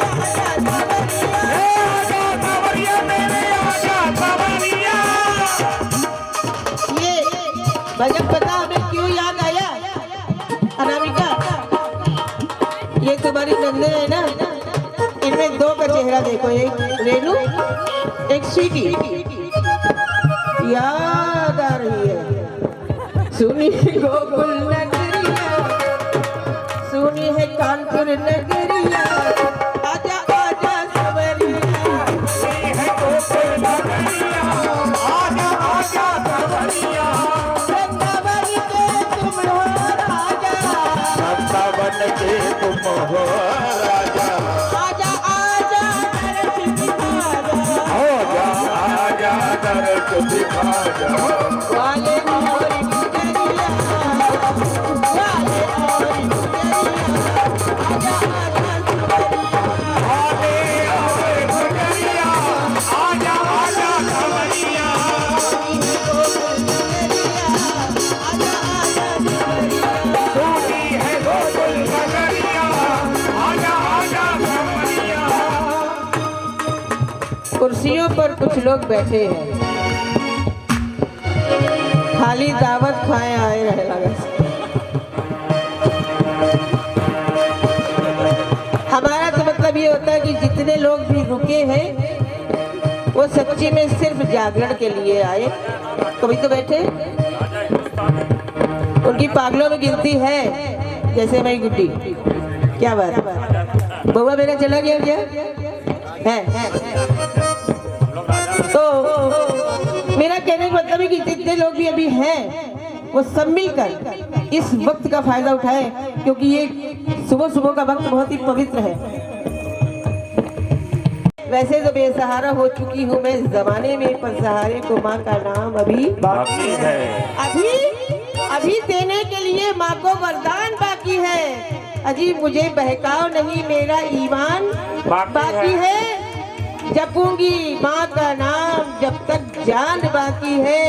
आजा सवरिया, ये भजन पता हमें क्यों याद आया अनामिका? ये तुम्हारी नंदन है ना, इनमें दो का चेहरा देखो, एक रेनू एक स्वीटी, याद आ रही है। सुनी गोकुल नगरिया, सुनी है कानपुर नगरिया, आजा आजा सवरिया, सुनी है गोकुल नगरिया, आजा आजा सवरिया, वृंदावन के तुम हो राजा, वृंदावन के तुम हो राजा, आजा आजा दर्श दिखा जा, आजा आजा दर्श दिखा जा, वाले मोरी पर कुछ लोग बैठे हैं, खाली दावत खाए आए रहे लगा। हमारा तो मतलब ये होता है कि जितने लोग भी रुके हैं वो सच्ची में सिर्फ जागरण के लिए आए। कभी तो बैठे, उनकी पागलों में गिनती है, जैसे मेरी गुड्डी। क्या बात, बउआ मेरा चला गया क्या है? तो मेरा कहने का मतलब है कि जितने लोग भी अभी हैं वो सब मिलकर इस वक्त का फायदा उठाए, क्योंकि ये सुबह सुबह का वक्त बहुत ही पवित्र है। वैसे तो बेसहारा हो चुकी हूँ मैं इस जमाने में, पर सहारे को माँ का नाम अभी बाकी है। अभी देने के लिए माँ को वरदान बाकी है। अजी मुझे बहकाओ नहीं, मेरा ईमान बाकी है। जपूंगी माँ का नाम जब तक जान बाकी है,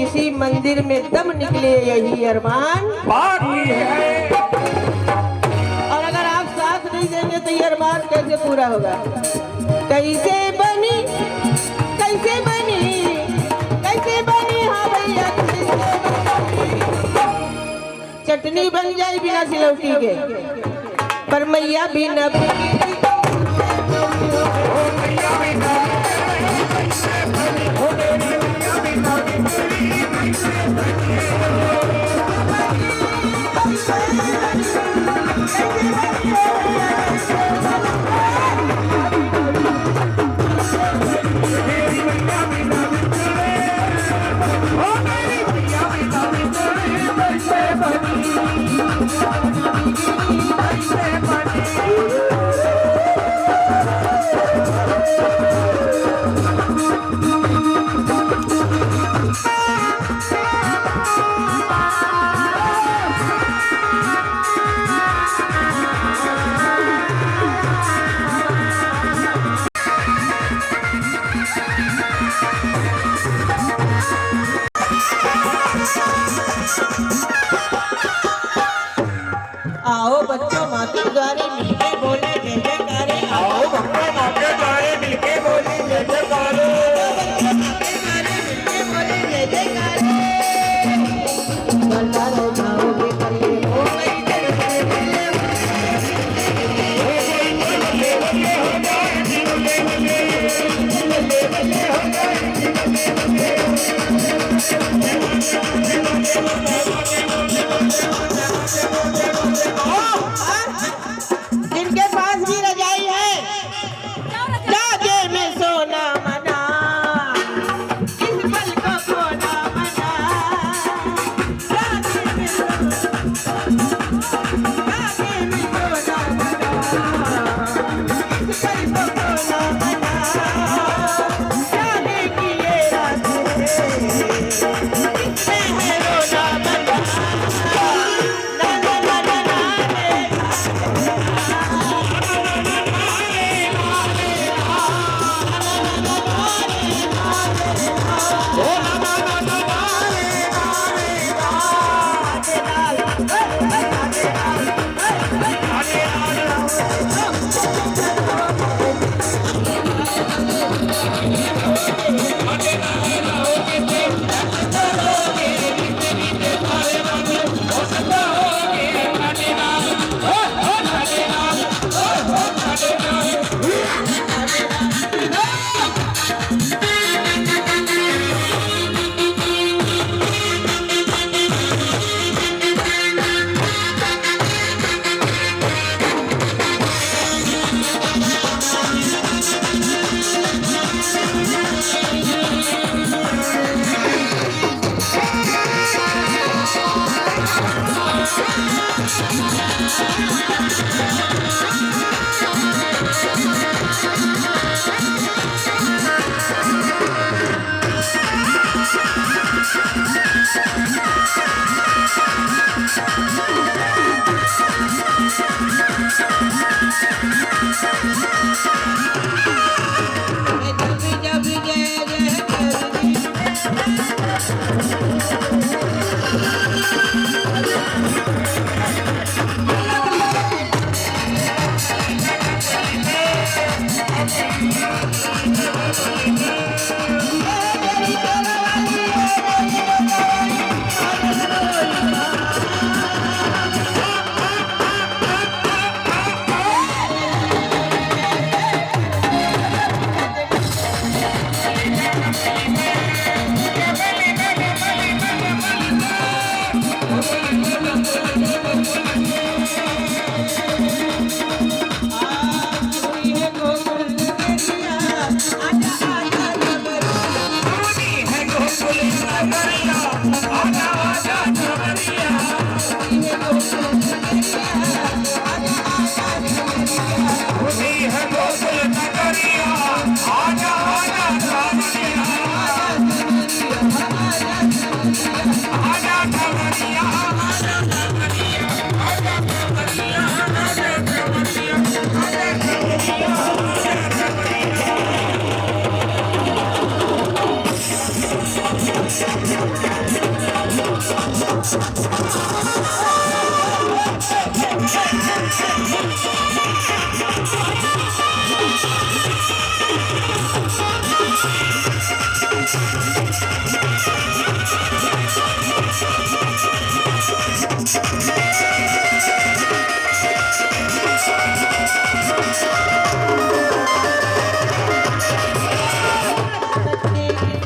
इसी मंदिर में दम निकले यही अरमान बाकी है। और अगर आप साथ नहीं देंगे तो ये अरमान कैसे पूरा होगा? कैसे बनी हाँ भैया, चटनी बन जाए बिना सिलौटी के, पर मैया भी न आओ बच्चों माँ के द्वारे मिलके बोले जय जयकारे। आओ भक्तों माँ के द्वारे मिलके बोले जय जयकारे। जिनके पास भी रजाई है, जागे में सोना मना, इस पल को खोना मना। जागे में सोना मना, इस पल को खोना मना। जाने की ये रात है, इसमें है रोना मना। ना ना ना ना ना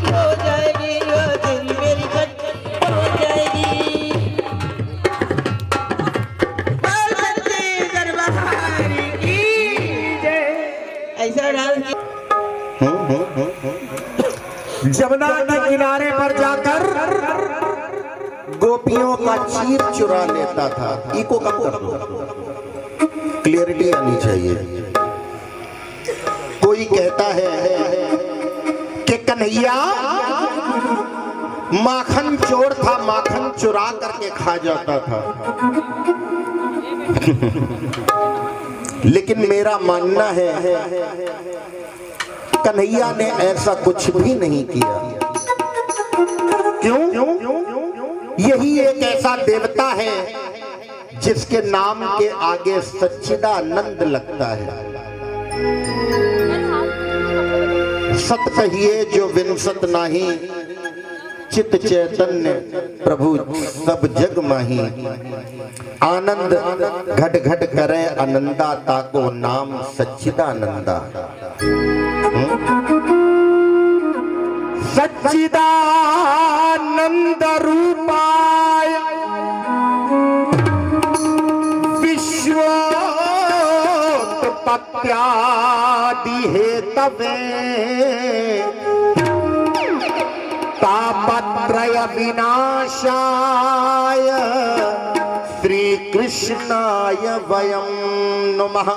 हो जाएगी वो तेरी मेरी कच्ची हो जाएगी। बोल सच्चे दरबार की जय। ऐसा डांस जमुना के किनारे पर जाकर गोपियों का चीर चुरा लेता था। इको कम कर दो, क्लियरिटी आनी चाहिए। कोई कहता है कि कन्हैया माखन चोर था, माखन चुरा करके खा जाता था। लेकिन मेरा मानना है कन्हैया ने ऐसा कुछ भी नहीं किया। क्यों? यही एक ऐसा देवता है जिसके नाम के आगे सच्चिदानंद लगता है। सत कहिए जो विंसत नाही, चित चैतन्य प्रभु सब जग माही। आनंद घट घट करे आनंदा, ताको नाम सच्चिदानंदा। सच्चिदानंद रूपाय विश्वोत्पत्त्यादि हेतवे तापत्रय विनाशाय श्री कृष्णाय वयं नमः।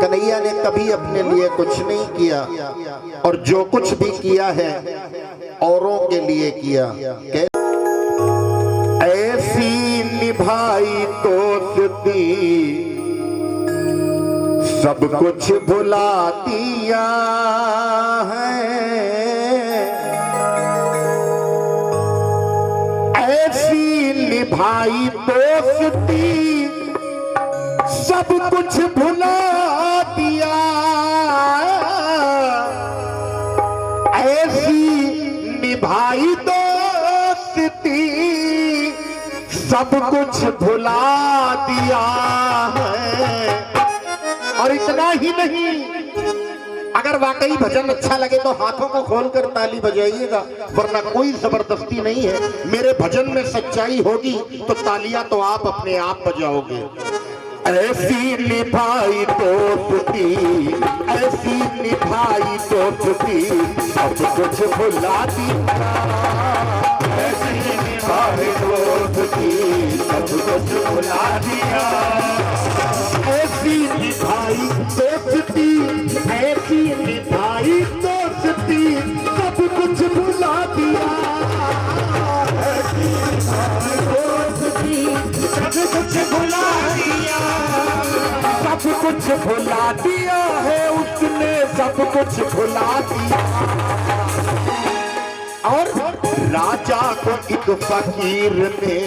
कन्हैया ने कभी अपने लिए कुछ नहीं किया और जो कुछ भी किया है औरों के लिए किया। ऐसी निभाई दोस्ती सब कुछ भुला दिया है। ऐसी निभाई दोस्ती सब कुछ भुला दिया। ऐसी निभाई दोस्ती सब कुछ भुला दिया है। और इतना ही नहीं, अगर वाकई भजन अच्छा लगे तो हाथों को खोलकर ताली बजाइएगा, वरना कोई जबरदस्ती नहीं है। मेरे भजन में सच्चाई होगी तो तालियां तो आप अपने आप बजाओगे। ऐसी निभाई दोस्ती, ऐसी निभाई दोस्ती सब कुछ भुला दिया। ऐसी निभाई दोस्ती सब कुछ भुला दिया। ऐसी निभाई दोस्ती, ऐसी निभाई दोस्ती सब कुछ भुला दिया। ऐसी निभाई दोस्ती सब कुछ भुला दिया। सब कुछ भुला दिया है उसने, सब कुछ भुला दिया। और राजा को एक फकीर ने,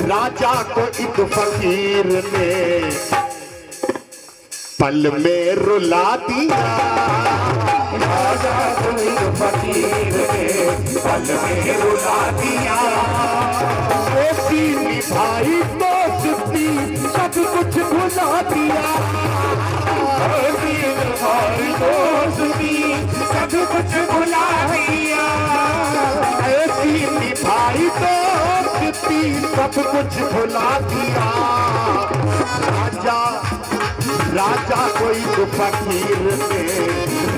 राजा को एक फकीर ने पल में रुला दिया। राजा को एक फकीर ने पल में रुला दिया। ऐसी निभाई दोस्ती सब कुछ भुला दिया। ऐसी निभाई दोस्ती सब कुछ भुला दिया। ऐसी निभाई दोस्ती सब कुछ भुला दिया। राजा, राजा को एक फकीर ने,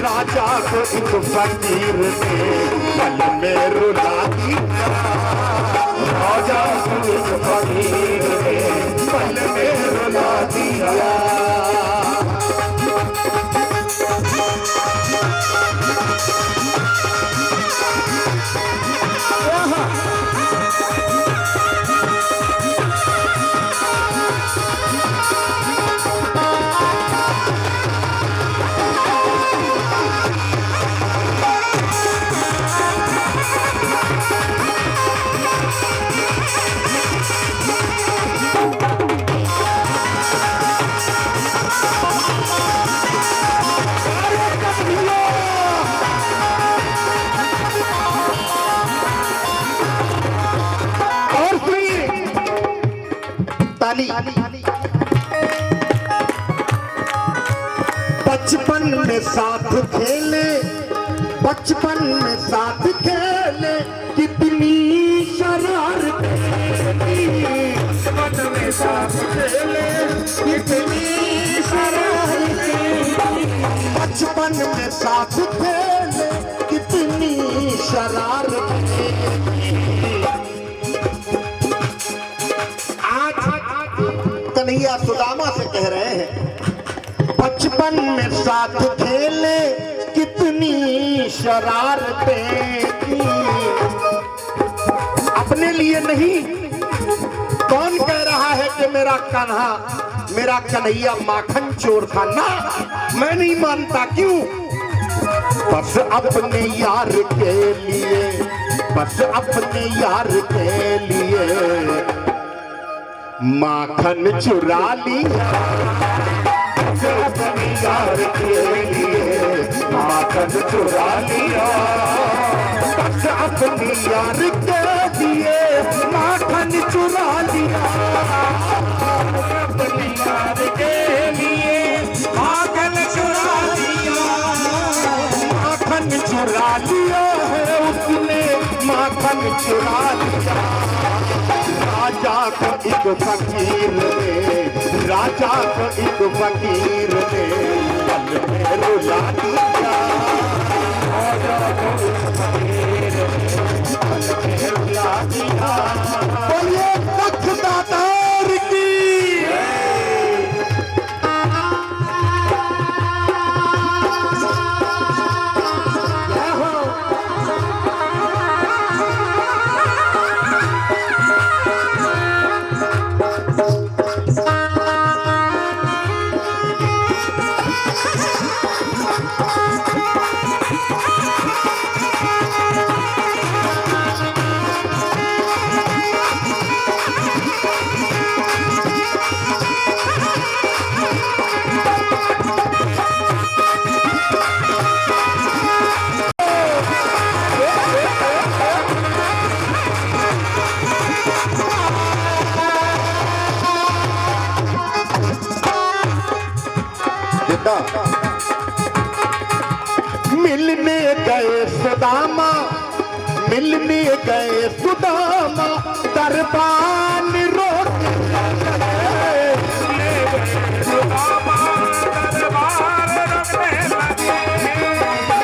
राजा को एक फकीर ने पल में रुला दिया। राजा को एक फकीर ने पल में रुला दिया। ताली। बचपन में साथ खेले, बचपन में साथ खेले, कितनी शरारत, बचपन में साथ खेले, कितनी शरारत, बचपन में साथ खेले, कितनी शरारत। आज कन्हैया सुदामा से कह रहे हैं, बचपन में साथ खेले, कितनी शरारतें की। अपने लिए नहीं, कौन कह रहा है कि मेरा कान्हा, मेरा कन्हैया माखन चोर था? ना, मैं नहीं मानता। क्यों? बस अपने यार के लिए, बस अपने यार के लिए माखन चुरा लिया, अपने यार के लिए माखन चुरा लिया, बस अपने यार के लिए माखन चुरा लिया, अपने यार के लिए माखन चुरा लिया, माखन चुरा लिया है उसने, माखन चुरा लिया। राजा को एक फकीर ने, राजा को एक फकीर ने पल में रुला दिया, राजा को एक फकीर ने पल में रुला दिया। बोलिए तख्त दातार की। मिलने गए सुदामा, मिलने गए सुदामा, दरबान रोके लगे,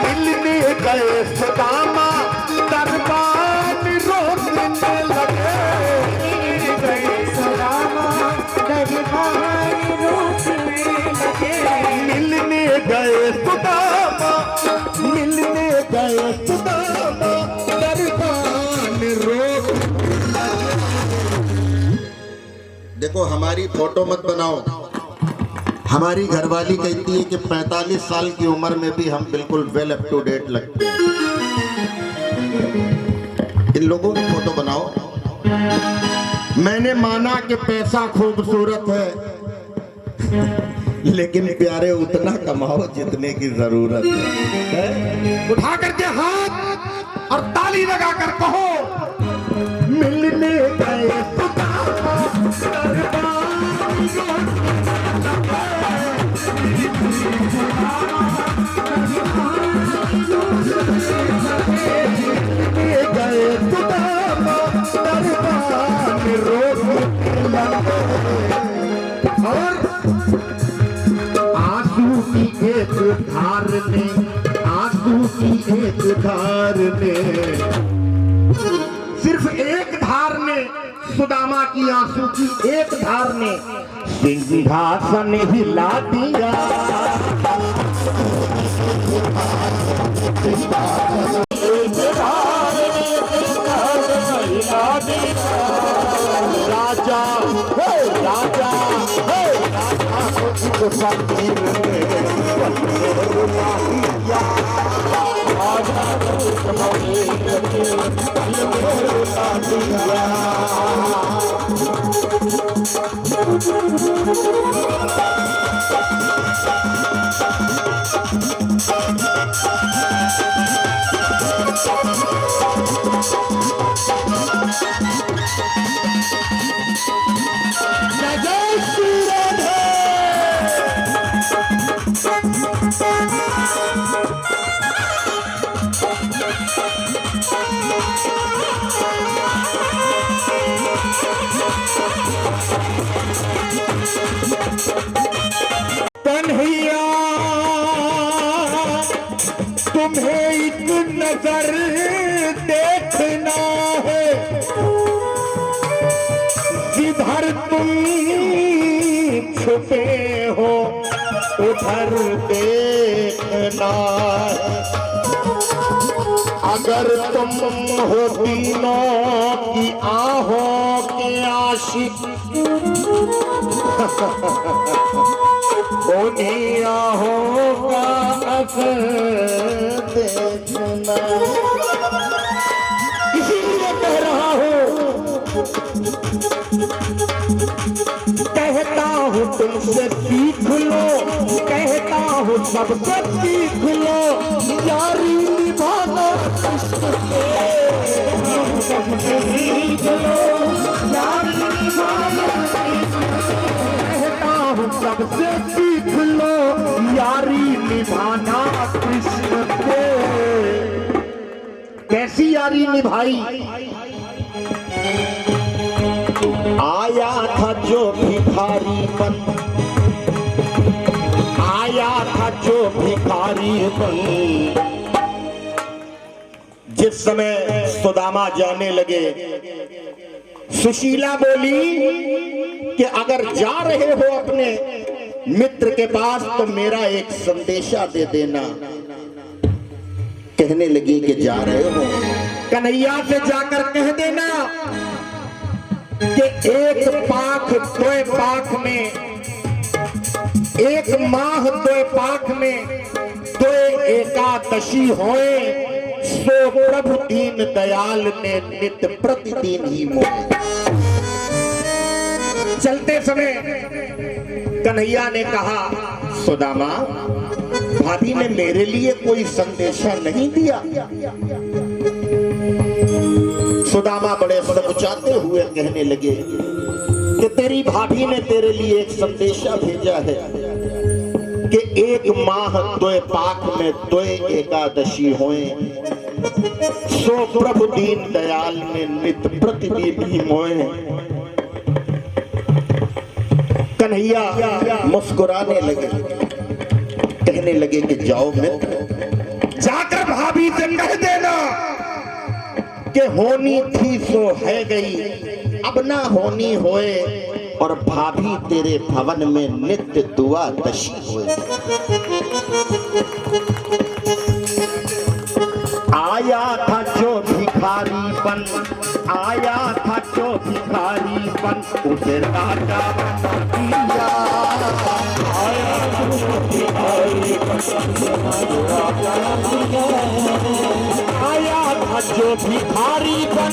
मिलने गए सुदामा, दरबान रोकने लगे, मिलने गए सुदामा, मिलने गए सुदामा, दरबान रोक। देखो हमारी फोटो मत बनाओ, हमारी घरवाली कहती है कि 45 साल की उम्र में भी हम बिल्कुल वेल अप टू डेट लगते हैं। इन लोगों की फोटो बनाओ। मैंने माना कि पैसा खूबसूरत है, लेकिन प्यारे उतना कमाओ जितने की जरूरत है। उठा करके हाथ और ताली लगाकर कहो, मिलने गए और आंसू की एक धार ने, आंसू की एक धार ने, सिर्फ एक धार ने, सुदामा की आंसू की एक धार ने सिंहासन हिला दिया। राजा राजा फकीर ने राजा तुम्हें एक नजर देखना है, जिधर तुम छुपे हो उधर देखना है। अगर तुम हो तीनों की आहों के आशिक, उन्हीं आहों का असर देखना। इसीलिए कह रहा हूँ, कहता हूँ तुमसे सीख लो, कहता हूँ सबसे सीख लो, यारी निभाना सबसे सीख लो, यारी निभाना। कहता हूँ सबसे सीख लो, यारी निभाना कृष्ण के। कैसी यारी निभाई? आया था जो भिखारी बन, आया था जो भिखारी बन। जिस समय सुदामा जाने लगे, सुशीला बोली कि अगर जा रहे हो अपने मित्र के पास तो मेरा एक संदेशा दे देना। कहने लगी कि जा रहे हो, कन्हैया से जाकर कह देना कि एक पाख दो पाख में, एक माह दो पाख में दो एकादशी होए, सो प्रभु दीन दयाल ने नित प्रतिदिन ही मोहे। चलते समय कन्हैया ने कहा, सुदामा भाभी ने मेरे लिए कोई संदेशा नहीं दिया। सुदामा बड़े सकुचाते हुए कहने लगे कि तेरी भाभी ने तेरे लिए एक संदेशा भेजा है कि एक माह दो पाक में दो एकादशी होए, सो प्रभु दीन दयाल में नित प्रतिदिन ही मोए। कन्हैया मुस्कुराने लगे, कहने लगे कि जाओ मित्र, जाकर भाभी से कह देना कि होनी थी सो है गई, अब ना होनी होए, और भाभी तेरे भवन में नित्य दुआ दशी होए। आया था जो भिखारी बन, आया था जो भिखारी बन, उसे राजा बना दिया। आया जो भिखारी बन, आया था जो भिखारी बन,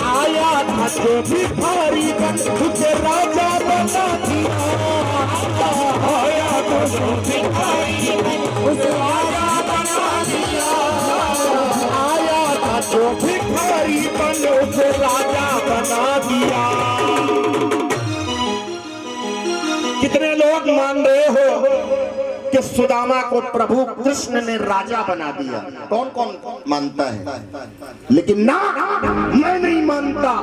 आया था जो भिखारी बन, उसे राजा बना दिया। आया जो भिखारी बन, उसे राजा बना दिया। आया था जो भिखारी बन, उसे राजा बना दिया। कितने लोग मान रहे हो कि सुदामा को प्रभु कृष्ण ने राजा बना दिया? कौन कौन मानता है? लेकिन ना, मैं नहीं मानता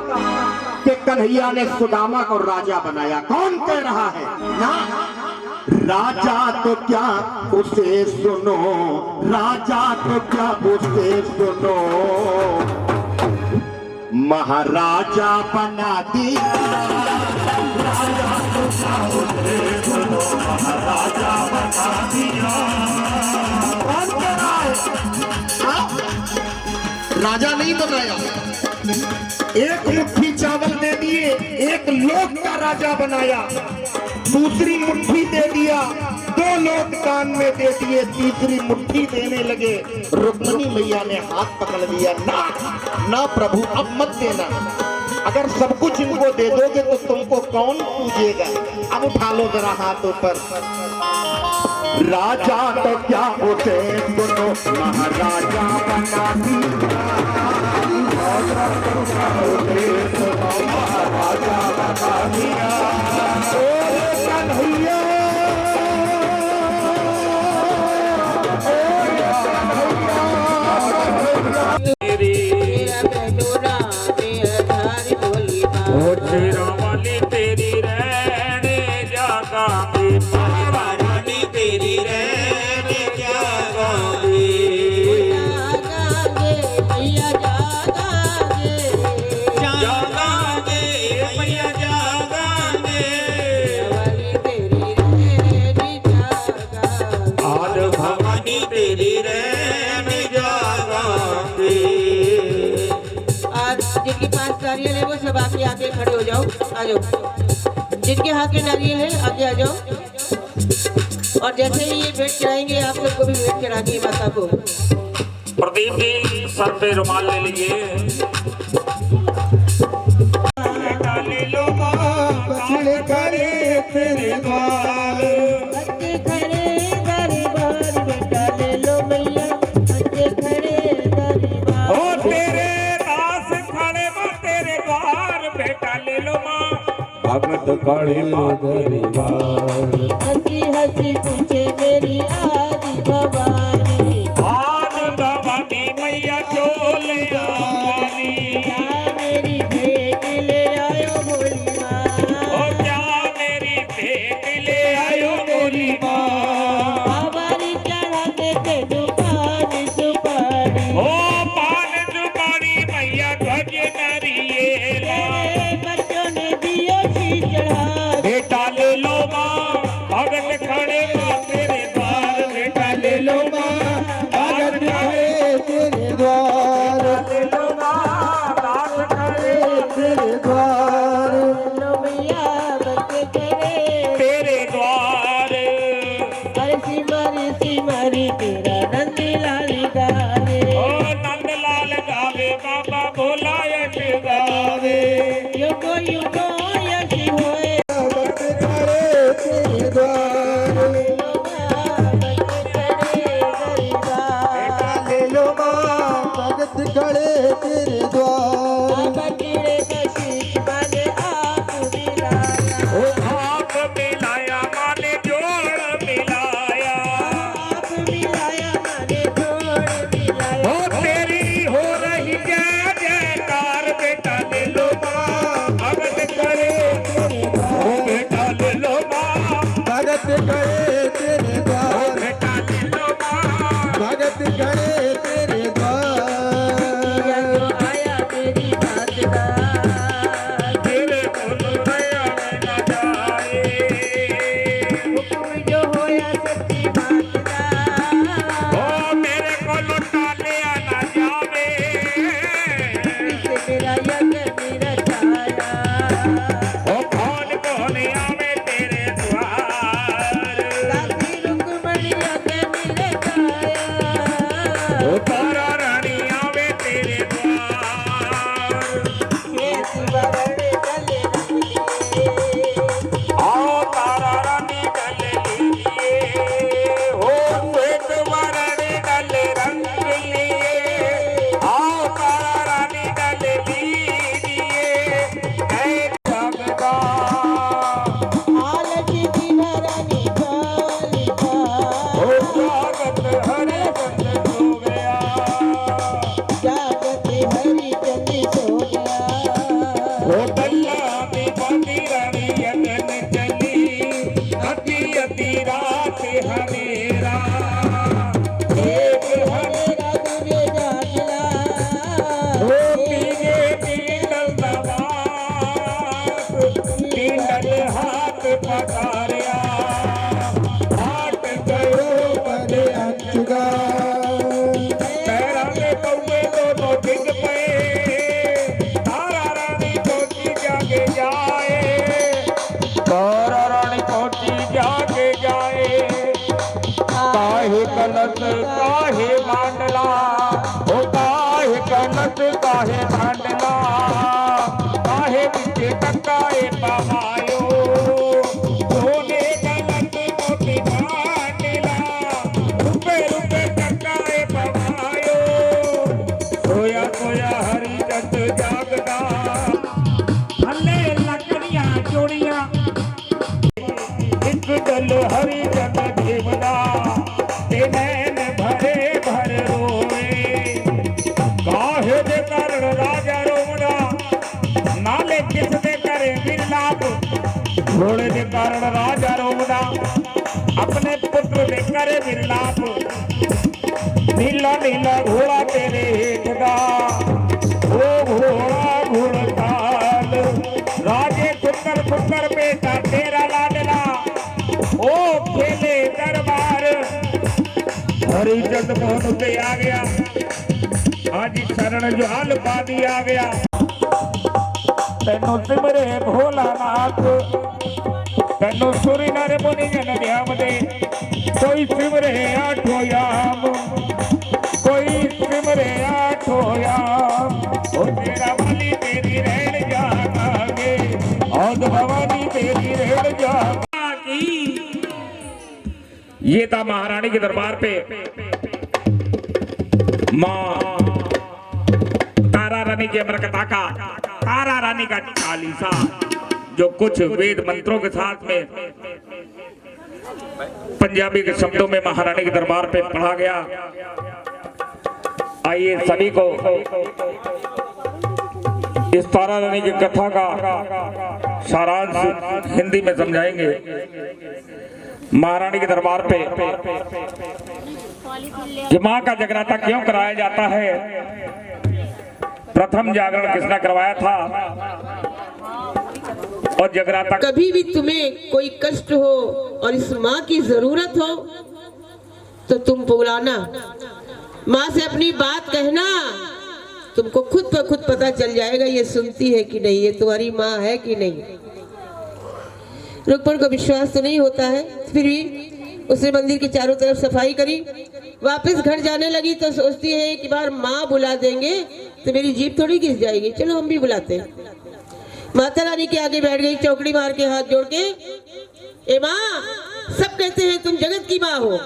कि कन्हैया ने सुदामा को राजा बनाया। कौन कह रहा है? ना, राजा तो क्या उसे सुनो, राजा तो क्या उसे सुनो, महाराजा बना दिया। राजा तो क्या उसे सुनो, महाराजा बना दिया। कौन कह रहा है? राजा नहीं बनाया, एक मुट्ठी चावल दे दिए, एक लोक का राजा बनाया। दूसरी मुट्ठी दे दिया, दो लोग कान में दे दिए, तीसरी मुट्ठी देने लगे। रुक्मिणी मैया ने हाथ पकड़ लिया, ना ना प्रभु अब मत देना, अगर सब कुछ इनको दे दोगे तो तुमको कौन पूजेगा। अब उठा लो जरा हाथ ऊपर। राजा तो क्या उसे सुनो, महाराजा बना दिया। महाराजा बना दिया। कन्हैया वाली तेरी रहने जागांगे, वाली तेरी रहने जागांगे। नारियल है वो सब आके आके खड़े हो जाओ, आ जाओ। जिनके हाथ में नारियल है आगे आ जाओ। और जैसे ही ये भेंट चढ़ाएंगे आप सबको भी भेंट चढ़ानी है माता को। प्रदीप जी सर पे रुमाल ले लीजिए। ले लो माँ बछड़े करे तेरे द्वार, बच्चे खड़े दरबार बेटा ले लो मैया, बच्चे खड़े दरबार। ओ तेरे दास खड़े बा तेरे द्वार, बेटा ले लो माँ भगत खड़े बा तेरे द्वार। हंसी हंसी पूछे मेरी आदि भवानी, आदि भवानी मैया चोले आवानी। क्या मेरी भेंट ले आयो भोली माँ, ओ क्या मेरी भेंट ले आयो बोली माँ। बाबारी चढ़ाते थे दुकान सुपारी, ओ पान जुबानी मैया ध्वज नारियेला। बच्चों ने दियो सी चढ़ा, बेटा ले लो माँ भगत खड़े बा तेरे द्वार, बेटा ले लो माँ भगत खड़े तेरे द्वार, ले लो माँ दास खड़े तेरे द्वार, लो मैया बच्चे खड़े, तेरे द्वार। अरे सिमरी तेरा नंदी लाली गाने, ओ नंदलाल गावे बाबा भोला यश गावे। युगो युगो यश होए, भक्त खड़े तेरे द्वार, बच्चे खड़े दरबार। ले लो माँ भगत खड़े तेरे द्वार, बकरे कशीश बने आप मिलाया, ओ आप मिलाया माने जोड़ मिलाया। आप मिलाया माने जोड़ मिलाया। ओ तेरी हो रही जय जयकार, बेटा ले लो माँ भगत करे तेरे द्वार। ओ बेटा ले लो माँ भगत खड़े तेरे ओ द्वार, बेटा ले लो माँ। भगत खड़े तेरे द्वार, आया मेरी बात का, तेरे बोलो रया में न जाए। हुक्म जो होया सच्ची बात का, ओ मेरे को लुटा लिया न जावे। इसे मेरा यज्ञ मेरा छाया, ओ कौन कौन आवे तेरे द्वार। साथी रुक्मणी यज्ञ मेरे छाया, ओ तारा रानी आवे तेरे द्वार। खेत बरड़े गले रंगिए, आओ तारा रानी गले लीजिए। ओ श्वेत वरण गले रंग लिए। आओ तारा रानी गले लीजिए। ऐ जगदा आलस की धरनी कालिका, ओ स्वागत हरि चंद सो गया। जागते हरि चंद सो गया, ओ दल्ला में बाती रानी यगन चली। अति अति रात हमेरा एक हरे मेरा तुझे जागला, ओ पीने पींडल दवास। पींडल हाथ पकारिया हाट गयो बड़े अंचुगा। पैरा में कौए दोनों डिग पे। तारा रानी पहुंची जाके जाए। तारा रानी पहुंची जाके जाए। काहे कलश काहे मांडला। ओ काहे कलश काहे मांडला। काहे बिचे टकाए पवायो। सोने कलश मोती मांडला। रुपए रुपए टकाए पवायो। सोया सोया हरी चंद जागदा। हले लकड़ियां जोड़ियां। एक दल हरी चंद देवदा। ते नैन भरे भर रोए। काहे दे कारण राजा रोमड़ा। नाले किस दे करे विलाप। घोड़े दे कारण राजा रोमड़ा। अपने पुत्र दे करे विलाप। नीला नीला घोड़ा तेरे हेठ दा। ओ घोड़ा घुड़ताल। राजे सुंदर सुंदर बेटा तेरा लाडला। ओ खेले दरबार। हरिचंद मोहन पे आ गया। आज शरण जो हाल पादी आ गया। तेनू सिमरे भोलानाथ तेनू सुरी नर मुनि जन ध्यान दे कोई सिमरे आठो याम कोई सिमरे आठो याम ओ तेरा वाली तेरी रहन जागे औद भवानी तेरी रहन जागी। ये था महारानी के दरबार पे माँ तारा रानी की अमर कथा का तारा रानी का चालीसा जो कुछ वेद मंत्रों के साथ में पंजाबी के शब्दों में महारानी के दरबार पे पढ़ा गया। आइए सभी को इस तारा रानी की कथा का सारांश हिंदी में समझाएंगे। महारानी के दरबार पे कि माँ का जगराता क्यों कराया जाता है, प्रथम जागरण किसने करवाया था और जगराता कभी भी तुम्हें कोई कष्ट हो और इस माँ की जरूरत हो तो तुम बुलाना, माँ से अपनी बात कहना, तुमको खुद ब खुद पता चल जाएगा ये सुनती है कि नहीं, ये तुम्हारी माँ है कि नहीं। रुक्मण को विश्वास तो नहीं होता है, फिर भी उसने मंदिर के चारों तरफ सफाई करी, वापस घर जाने लगी तो सोचती है कि बार माँ बुला देंगे तो मेरी जीभ थोड़ी घिस जाएगी, चलो हम भी बुलाते हैं। माता रानी के आगे बैठ गई, चौकड़ी मार के हाथ जोड़ के, ए माँ, सब कहते हैं तुम जगत की माँ हो,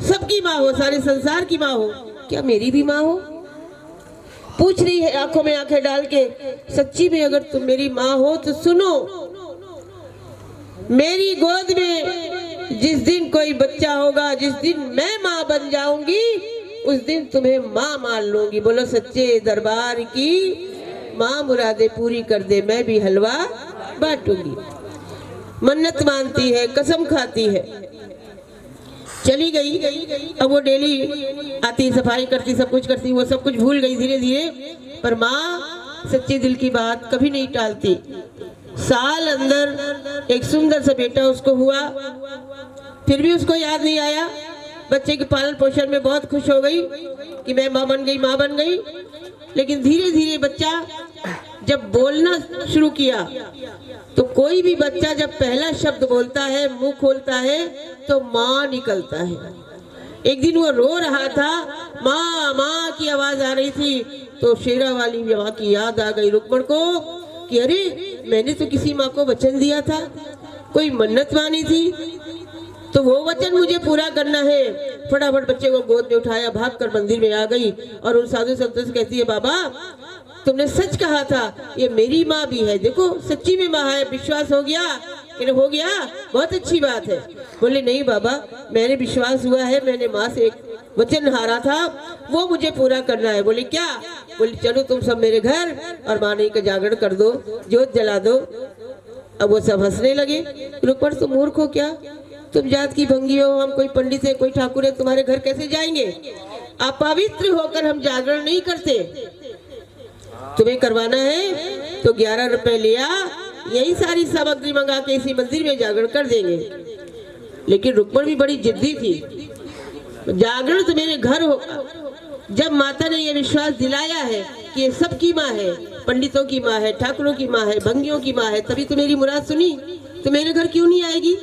सबकी माँ हो, सारे संसार की माँ हो, क्या मेरी भी माँ हो? पूछ रही है आंखों में आंखें डाल के, सच्ची में अगर तुम मेरी माँ हो तो सुनो, मेरी गोद में जिस दिन कोई बच्चा होगा, जिस दिन मैं माँ बन जाऊंगी, उस दिन तुम्हें माँ मान लूंगी। बोलो सच्चे दरबार की माँ मुरादे पूरी कर दे, मैं भी हलवा बांटूंगी। मन्नत मानती है, कसम खाती है, चली गई। अब वो डेली आती, सफाई करती, सब कुछ करती, वो सब कुछ भूल गई धीरे धीरे, पर माँ सच्चे दिल की बात कभी नहीं टालती। साल अंदर एक सुंदर सा बेटा उसको हुआ, फिर भी उसको याद नहीं आया। बच्चे के पालन पोषण में बहुत खुश हो गई कि मैं माँ बन गई, माँ बन गई। लेकिन धीरे धीरे बच्चा जब बोलना शुरू किया तो कोई भी बच्चा जब पहला शब्द बोलता है, मुंह खोलता है तो माँ निकलता है। एक दिन वो रो रहा था, माँ माँ की आवाज आ रही थी, तो शेरा वाली माँ की याद आ गई रुक्मण को कि अरे मैंने तो किसी माँ को वचन दिया था, कोई मन्नत मानी थी, तो वो वचन मुझे पूरा करना है। फटाफट बच्चे को गोद में उठाया, भागकर मंदिर में आ गई और उन साधु संतों से कहती है, बाबा तुमने सच कहा था, ये मेरी माँ भी है, देखो सच्ची में माँ है, विश्वास हो गया? हो गया, बहुत अच्छी बात है। बोले नहीं बाबा, मैंने विश्वास हुआ है, मैंने माँ से एक वचन हारा था, वो मुझे पूरा करना है। बोले क्या? बोले चलो तुम सब मेरे घर और मानी का जागरण कर दो, जोत जला दो। अब वो सब हंसने लगे। रुक्मण तुम मूर्ख हो क्या, तुम जात की भंगी हो, हम कोई पंडित है, कोई ठाकुर है, तुम्हारे घर कैसे जाएंगे? अपवित्र होकर हम जागरण नहीं करते, तुम्हें करवाना है तो 11 रुपए लिया, यही सारी सामग्री मंगा के इसी मंदिर में जागरण कर देंगे। लेकिन रुक्मण भी बड़ी जिद्दी थी, जागरण तो मेरे घर होगा। जब माता ने यह विश्वास दिलाया है कि ये सबकी माँ है, पंडितों की माँ है, ठाकुरों की माँ है, भंगियों की माँ है, तभी तो मेरी मुराद सुनी, तो मेरे घर क्यों नहीं आएगी?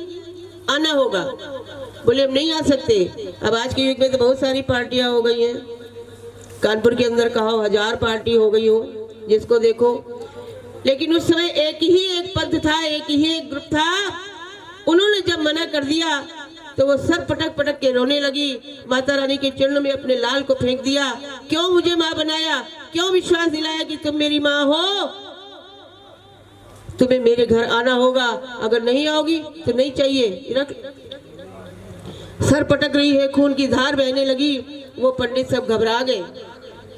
आना होगा। बोले हम नहीं आ सकते। अब आज के युग में तो बहुत सारी पार्टियां हो गई हैं, कानपुर के अंदर कहा 1000 पार्टी हो गई हो, जिसको देखो। लेकिन उस समय एक ही एक पंथ था, एक ही एक ग्रुप था। उन्होंने जब मना कर दिया तो वो सर पटक पटक के रोने लगी, माता रानी के चरणों में अपने लाल को फेंक दिया। क्यों मुझे माँ बनाया, क्यों विश्वास दिलाया कि तुम मेरी माँ हो? तुम्हें मेरे घर आना होगा, अगर नहीं आओगी तो नहीं चाहिए। रख। सर पटक रही है, खून की धार बहने लगी। वो पंडित सब घबरा गए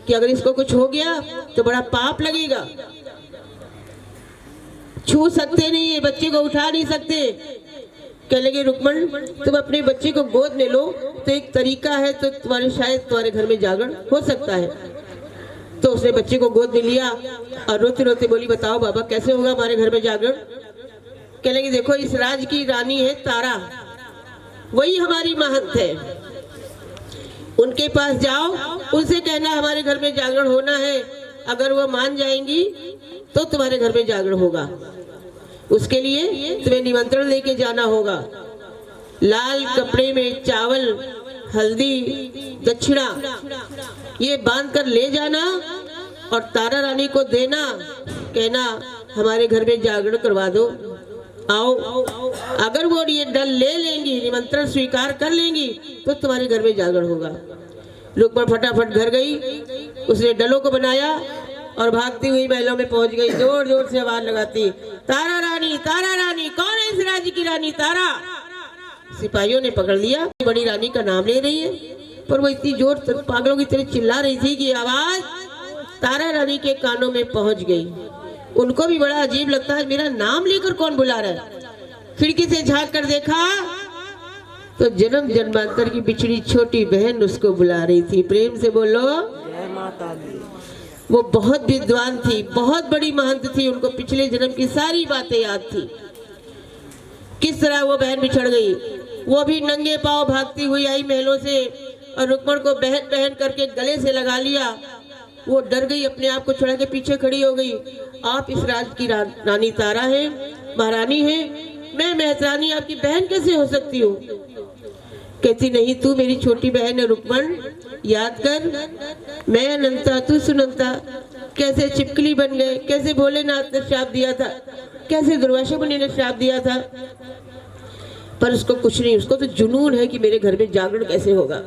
कि अगर इसको कुछ हो गया तो बड़ा पाप लगेगा, छू सकते नहीं है, बच्चे को उठा नहीं सकते। कह लगे रुक्मण तुम अपने बच्चे को गोद में लो, तो एक तरीका है, तो तुम्हारे शायद तुम्हारे घर में जागरण हो सकता है। तो उसने बच्चे को गोद में लिया और रोते रोते बोली, बताओ बाबा कैसे होगा हमारे घर में जागरण? कह लगे देखो इस राज की रानी है तारा, वही हमारी महंत है, उनके पास जाओ, उनसे कहना हमारे घर में जागरण होना है। अगर वो मान जाएंगी तो तुम्हारे घर में जागरण होगा। उसके लिए तुम्हें निमंत्रण लेके जाना होगा। लाल कपड़े में चावल, हल्दी, दक्षिणा ये बांध कर ले जाना और तारा रानी को देना, कहना हमारे घर में जागरण करवा दो, आओ। अगर वो ये डल ले लेंगी, निमंत्रण स्वीकार कर लेंगी, तो तुम्हारे घर में जागरण होगा। रुक्मण फटाफट घर गई, उसने डलों को बनाया और भागती हुई महलों में पहुंच गई। जोर जोर से आवाज लगाती, तारा रानी, तारा रानी, कौन है इस राज्य की रानी तारा? सिपाहियों ने पकड़ लिया। बड़ी रानी का नाम ले रही है, पर वो इतनी जोर पागलों की तरह चिल्ला रही थी कि आवाज तारा रानी के कानों में पहुंच गई। उनको भी बड़ा अजीब लगता है, मेरा नाम लेकर कौन बुला रहा है। खिड़की से झांक कर देखा तो जन्म जन्मांतर की बिछड़ी छोटी बहन उसको बुला रही थी। प्रेम से बोलो जय माता दी। वो बहुत विद्वान थी, बहुत बड़ी महंत थी, उनको पिछले जन्म की सारी बातें याद थी। किस तरह वो बहन बिछड़ गई। वो भी नंगे पांव भागती हुई आई महलों से और रुक्मण को बहन बहन करके गले से लगा लिया। वो डर गई, अपने आप को छुड़ा के पीछे खड़ी हो गई। आप इस राज्य की रानी तारा हैं, महारानी हैं, मैं मेहतरानी आपकी बहन कैसे हो सकती हूँ? कहती नहीं, तू मेरी छोटी बहन है रुक्मण, याद कर, मैं अनंता तू सुनंता। कैसे छिपकली बन गए, कैसे भोलेनाथ ने श्राप दिया था, कैसे दुर्वासा मुनि ने श्राप दिया था, पर उसको कुछ नहीं, उसको तो जुनून है कि मेरे घर में जागरण कैसे होगा।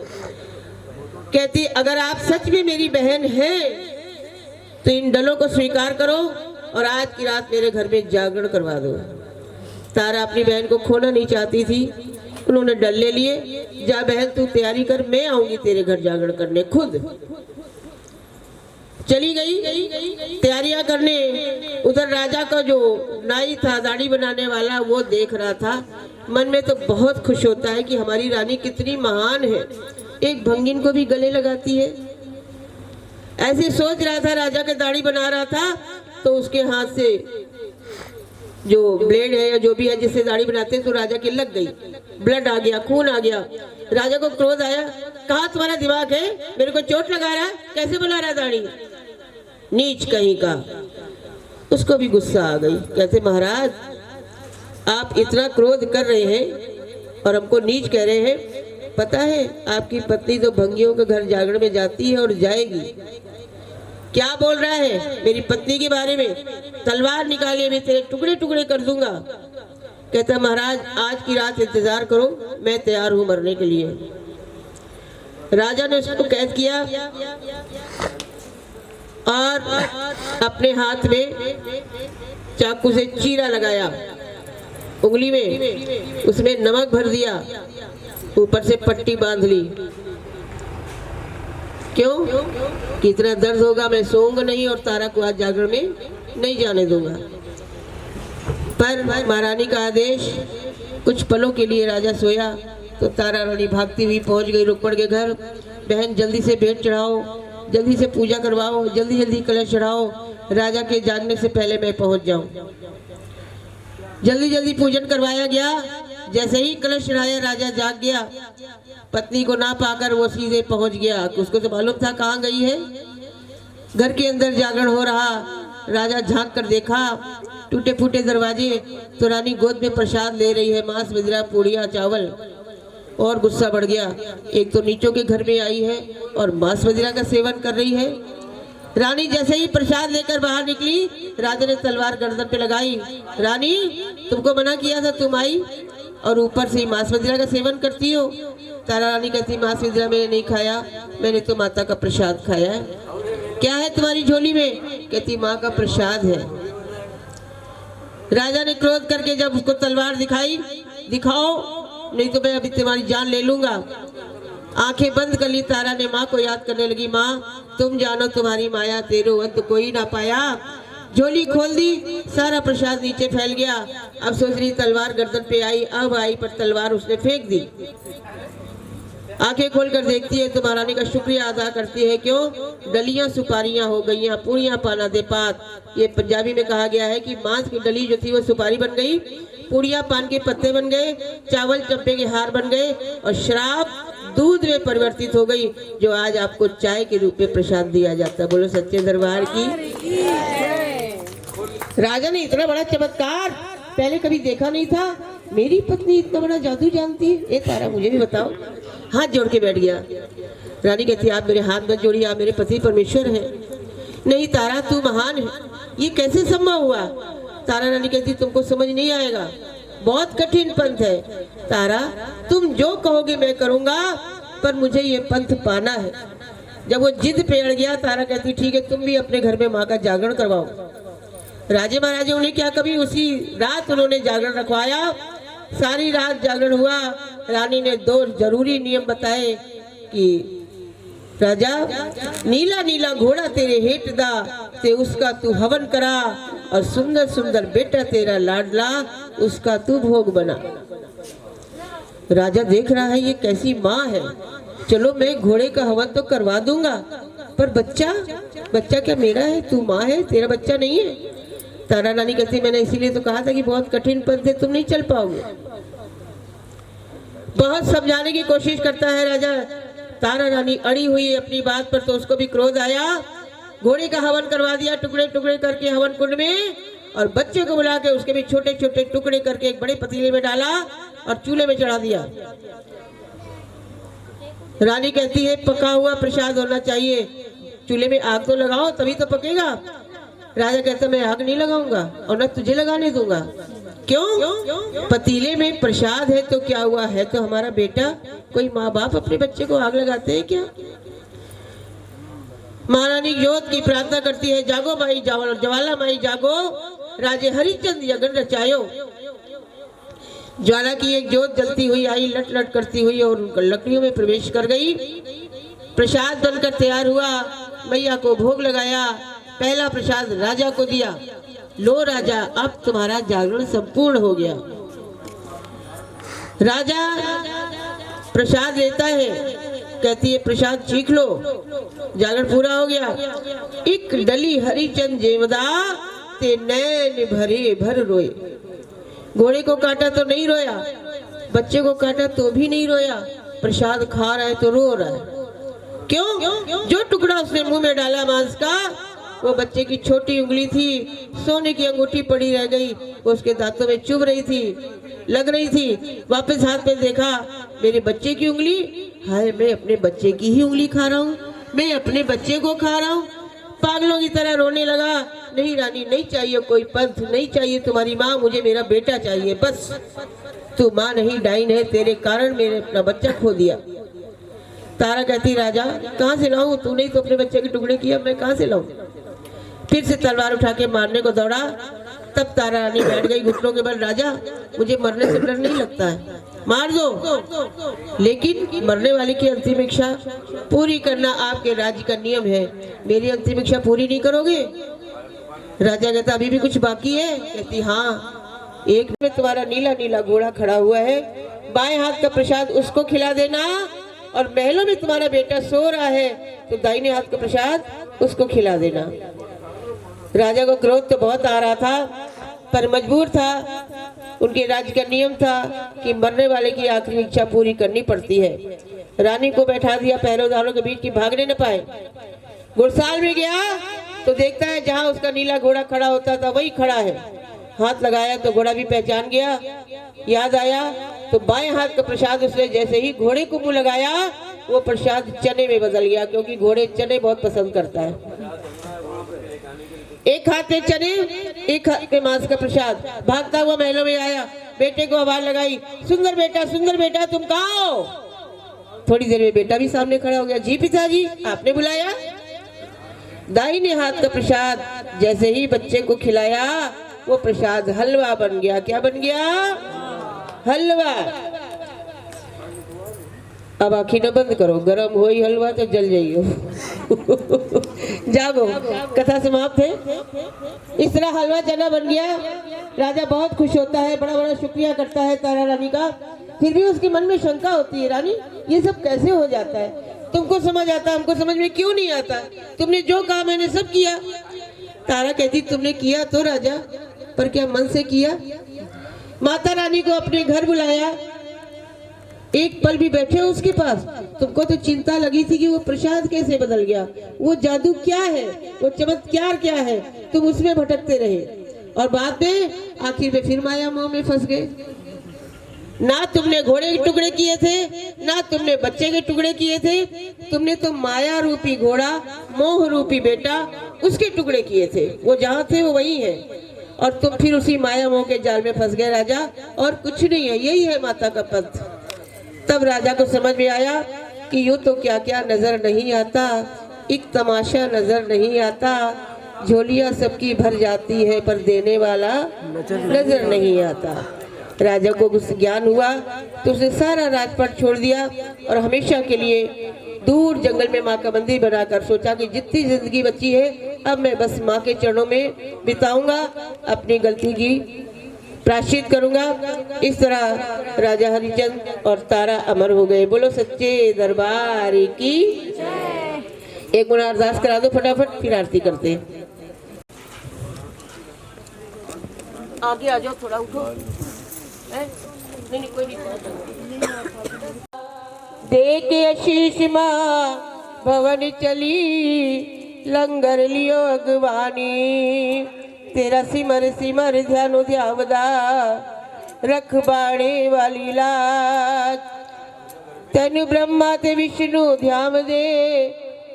कहती अगर आप सच में मेरी बहन हैं तो इन डलों को स्वीकार करो और आज की रात मेरे घर में जागरण करवा दो। तारा अपनी बहन को खोना नहीं चाहती थी, उन्होंने डल ले लिए। जा बहन तू तैयारी कर, मैं आऊंगी तेरे घर जागरण करने। खुद चली गई तैयारियां करने। उधर राजा का जो नाई था, दाढ़ी बनाने वाला, वो देख रहा था। मन में तो बहुत खुश होता है कि हमारी रानी कितनी महान है, एक भंगिन को भी गले लगाती है। ऐसे सोच रहा था, राजा के दाढ़ी बना रहा था तो उसके हाथ से जो ब्लेड है या जो भी है जिससे दाढ़ी बनाते हैं, तो राजा की लग गई, ब्लड आ गया, खून आ गया। राजा को क्रोध आया, कहा तुम्हारा दिमाग है, मेरे को चोट लगा रहा है, कैसे बना रहा है दाढ़ी, नीच कहीं का। उसको भी गुस्सा आ गई। कहते महाराज आप इतना क्रोध कर रहे हैं और हमको नीच कह रहे हैं, पता है आपकी पत्नी तो भंगियों के घर जागरण में जाती है और जाएगी। क्या बोल रहा है मेरी पत्नी के बारे में? तलवार निकालिए, मैं तेरे टुकड़े टुकड़े कर दूंगा। कहता महाराज आज की रात इंतजार करो, मैं तैयार हूं मरने के लिए। राजा ने उसको कैद किया और अपने हाथ में चाकू से चीरा लगाया, उंगली में उसमें नमक भर दिया, ऊपर से पट्टी बांध ली। क्यों? कि इतना दर्द होगा, मैं सोऊंगा नहीं और तारा को आज जागरण में नहीं जाने दूंगा। पर महारानी का आदेश। कुछ पलों के लिए राजा सोया तो तारा रानी भागती हुई पहुंच गई रुक्मण के घर। बहन जल्दी से भेंट चढ़ाओ, जल्दी से पूजा करवाओ, जल्दी जल्दी कलश चढ़ाओ, राजा के जागने से पहले मैं पहुंच जाऊं। जल्दी जल्दी पूजन करवाया गया। जैसे ही कलश चढ़ाया राजा जाग गया। पत्नी को ना पाकर वो सीधे पहुंच गया। उसको तो मालूम था कहाँ गई है। घर के अंदर जागरण हो रहा। राजा झांक कर देखा, टूटे फूटे दरवाजे, तो रानी गोद में प्रसाद ले रही है, मांस, मदिरा, पूड़ियाँ, चावल। और गुस्सा बढ़ गया। एक तो नीचों के घर में आई है और मांस मदिरा का सेवन कर रही है। रानी जैसे ही प्रसाद लेकर बाहर निकली, राजा ने तलवार गर्दन पे लगाई। रानी तुमको मना किया था, तुम आई और ऊपर से मांस मदिरा का सेवन करती हो। तारा रानी कहती मांस मदिरा मैंने नहीं खाया, मैंने तो माता का प्रसाद खाया है। क्या है तुम्हारी झोली में? कहती माँ का प्रसाद है। राजा ने क्रोध करके जब उसको तलवार दिखाई, दिखाओ नहीं तो मैं अभी तुम्हारी जान ले लूंगा। आंखें बंद कर ली। तारा ने माँ को याद करने लगी। माँ तुम जानो तुम्हारी माया, तेरो अंत कोई ना पाया। झोली खोल दी, सारा प्रसाद नीचे फैल गया। अब सोच रही तलवार गर्दन पे आई, अब आई पर तलवार उसने फेंक दी। आंखें खोलकर देखती है तो महारानी का शुक्रिया अदा करती है। क्यों? डलियां सुपारियां हो गई, पूरियां पाना दे पात। ये पंजाबी में कहा गया है कि मांस की डली जो थी वो सुपारी बन गई, पूड़ियां पान के पत्ते बन गए, चावल चंपे के हार बन गए और शराब दूध में परिवर्तित हो गई, जो आज आपको चाय के रूप में प्रसाद दिया जाता है। बोलो सच्चे दरबार की। राजा ने इतना बड़ा चमत्कार पहले कभी देखा नहीं था। मेरी पत्नी इतना बड़ा जादू जानती है, ए तारा मुझे भी बताओ। हाथ जोड़ के बैठ गया। रानी कहती आप मेरे हाथ मत जोड़िए, आप मेरे पति परमेश्वर हैं। नहीं तारा तू महान है, ये कैसे संभव हुआ? तारा रानी कहती तुमको समझ नहीं आएगा, बहुत कठिन पंथ है। तारा तुम जो कहोगे मैं करूंगा, पर मुझे ये पंथ पाना है। जब वो जिद पे अड़ गया, तारा कहती ठीक है तुम भी अपने घर में माँ का जागरण करवाओ। राजे महाराजे उन्हें क्या, कभी उसी रात उन्होंने जागरण रखवाया। सारी रात जागरण हुआ। रानी ने 2 जरूरी नियम बताए कि राजा नीला नीला घोड़ा तेरे हेठ दा ते उसका तू हवन करा, और सुंदर सुंदर बेटा तेरा लाडला उसका तू भोग बना। राजा देख रहा है ये कैसी माँ है, चलो मैं घोड़े का हवन तो करवा दूंगा, पर बच्चा क्या मेरा है? तू माँ है, तेरा बच्चा नहीं है। तारा रानी कहती मैंने इसीलिए तो कहा था कि बहुत कठिन पद है, तुम नहीं चल पाओगे। बहुत समझाने की कोशिश करता है राजा। तारा रानी अड़ी हुई है अपनी बात पर, तो उसको भी क्रोध आया। घोड़े का हवन करवा दिया टुकड़े टुकड़े करके हवन कुंड में, और बच्चे को बुला के उसके भी छोटे छोटे टुकड़े करके एक बड़े पतीले में डाला और चूल्हे में चढ़ा दिया। रानी कहती है पका हुआ प्रसाद होना चाहिए, चूल्हे में आग तो लगाओ तभी तो पकेगा। राजा कहता मैं आग नहीं लगाऊंगा और न तुझे लगाने दूंगा। क्यों? पतीले में प्रसाद है तो क्या हुआ, है तो हमारा बेटा। कोई माँ बाप अपने बच्चे को आग लगाते हैं क्या? महारानी जोत की प्रार्थना करती है, जागो माई ज्वाला माई जागो, राजे हरिचंद यज्ञ रचायो। ज्वाला की एक जोत जलती हुई आई, लट लट करती हुई और लकड़ियों में प्रवेश कर गई। प्रसाद बनकर तैयार हुआ, मैया को भोग लगाया। पहला प्रसाद राजा को दिया। लो राजा अब तुम्हारा जागरण संपूर्ण हो गया। राजा प्रसाद लेता है, कहती है प्रसाद चीख लो, जागरण पूरा हो गया। एक डली हरिचंद जेवदा ते नैन भरे भर रोए। घोड़े को काटा तो नहीं रोया, बच्चे को काटा तो भी नहीं रोया, प्रसाद खा रहा है तो रो रहा है। क्यों? जो टुकड़ा उसने मुंह में डाला मांस का, वो बच्चे की छोटी उंगली थी, सोने की अंगूठी पड़ी रह गई, वो उसके दांतों में चुभ रही थी, लग रही थी। वापस हाथ में देखा, मेरे बच्चे की उंगली, हाय मैं अपने बच्चे की ही उंगली खा रहा हूँ, मैं अपने बच्चे को खा रहा हूँ। पागलों की तरह रोने लगा। नहीं रानी नहीं चाहिए कोई पंथ, नहीं चाहिए तुम्हारी माँ, मुझे मेरा बेटा चाहिए बस। तू माँ नहीं डाइन है, तेरे कारण मैंने अपना बच्चा खो दिया। तारा कहती राजा कहाँ से लाऊं, तूने ही तो अपने बच्चे के टुकड़े किया, मैं कहाँ से लाऊं? फिर से तलवार उठा के मारने को दौड़ा। तब तारा रानी बैठ गई घुटनों के बल, राजा मुझे मरने से डर नहीं लगता है, मार दो, लेकिन मरने वाले की अंतिम इच्छा पूरी करना आपके राज्य का नियम है, मेरी अंतिम इच्छा पूरी नहीं करोगे? राजा कहता अभी भी कुछ बाकी है? कहती हाँ, एक में तुम्हारा नीला नीला घोड़ा खड़ा हुआ है, बाएं हाथ का प्रसाद उसको खिला देना, और महलों में तुम्हारा बेटा सो रहा है तो दाहिने हाथ का प्रसाद उसको खिला देना। राजा को क्रोध तो बहुत आ रहा था, पर मजबूर था। उनके राज्य का नियम था कि मरने वाले की आखिरी इच्छा पूरी करनी पड़ती है। रानी को बैठा दिया पहरेदारों के बीच की भागने न पाए। घुड़साल में गया तो देखता है जहाँ उसका नीला घोड़ा खड़ा होता था वही खड़ा है। हाथ लगाया तो घोड़ा भी पहचान गया। याद आया तो बाएं हाथ का प्रसाद उसने जैसे ही घोड़े को मुंह लगाया, वो प्रसाद चने में बदल गया, क्योंकि घोड़े चने बहुत पसंद करता है। एक हाथ में चने, एक हाथ में मांस का प्रसाद। भागता हुआ महलों में आया, बेटे को आवाज लगाई, सुंदर बेटा तुम कहाँ हो? थोड़ी देर में बेटा भी सामने खड़ा हो गया। जी पिताजी आपने बुलाया? दाहिने हाथ का प्रसाद जैसे ही बच्चे को खिलाया, वो प्रसाद हलवा बन गया। क्या बन गया? हलवा। अब आँखें न बंद करो, गरम हो ही हलवा तो जल जाइयो। जागो, कथा समाप्त है। इस तरह हलवा चना बन गया। राजा बहुत खुश होता है, बड़ा बड़ा शुक्रिया करता है तारा रानी का। फिर भी उसके मन में शंका होती है, रानी ये सब कैसे हो जाता है? तुमको समझ आता, हमको समझ में क्यों नहीं आता? तुमने जो कहा मैंने सब किया। तारा कहती तुमने किया तो राजा, पर क्या मन से किया? माता रानी को अपने घर बुलाया, एक पल भी बैठे हो उसके पास? तुमको तो चिंता लगी थी कि वो प्रसाद कैसे बदल गया, वो जादू क्या है, वो चमत्कार क्या है, तुम उसमें भटकते रहे। और बाद में आखिर में फिर माया मोह में फंस गए। ना तुमने घोड़े के टुकड़े किए थे, ना तुमने बच्चे के टुकड़े किए थे, तुमने तो माया रूपी घोड़ा, मोह रूपी बेटा, उसके टुकड़े किए थे। वो जहाँ थे वो वही है, और तुम फिर उसी माया मोह के जाल में फंस गए राजा, और कुछ नहीं है, यही है माता का पथ। तब राजा को समझ में आया कि यूं तो क्या क्या नजर नहीं आता, एक तमाशा नजर नहीं आता, झोलियां सबकी भर जाती है पर देने वाला नजर नहीं आता। राजा को कुछ ज्ञान हुआ तो उसने सारा राजपाट छोड़ दिया और हमेशा के लिए दूर जंगल में माँ का मंदिर बनाकर सोचा कि जितनी जिंदगी बची है अब मैं बस माँ के चरणों में बिताऊंगा, अपनी गलती की प्रायश्चित करूंगा। इस तरह राजा हरिचंद और तारा अमर हो गए। बोलो सच्चे दरबार की। एक गुना अरदास करा दो फटाफट, फिर आरती करते हैं। आगे आ जाओ, थोड़ा उठो। नहीं, कोई नहीं। दे के आशीष माँ भवन चली, लंगर लियो अगवानी, तेरा सिमर सिमर ध्यानो ध्यावदा, रख बाणे वाली लाज। तेनु ब्रह्मा ते विष्णु ध्यान दे,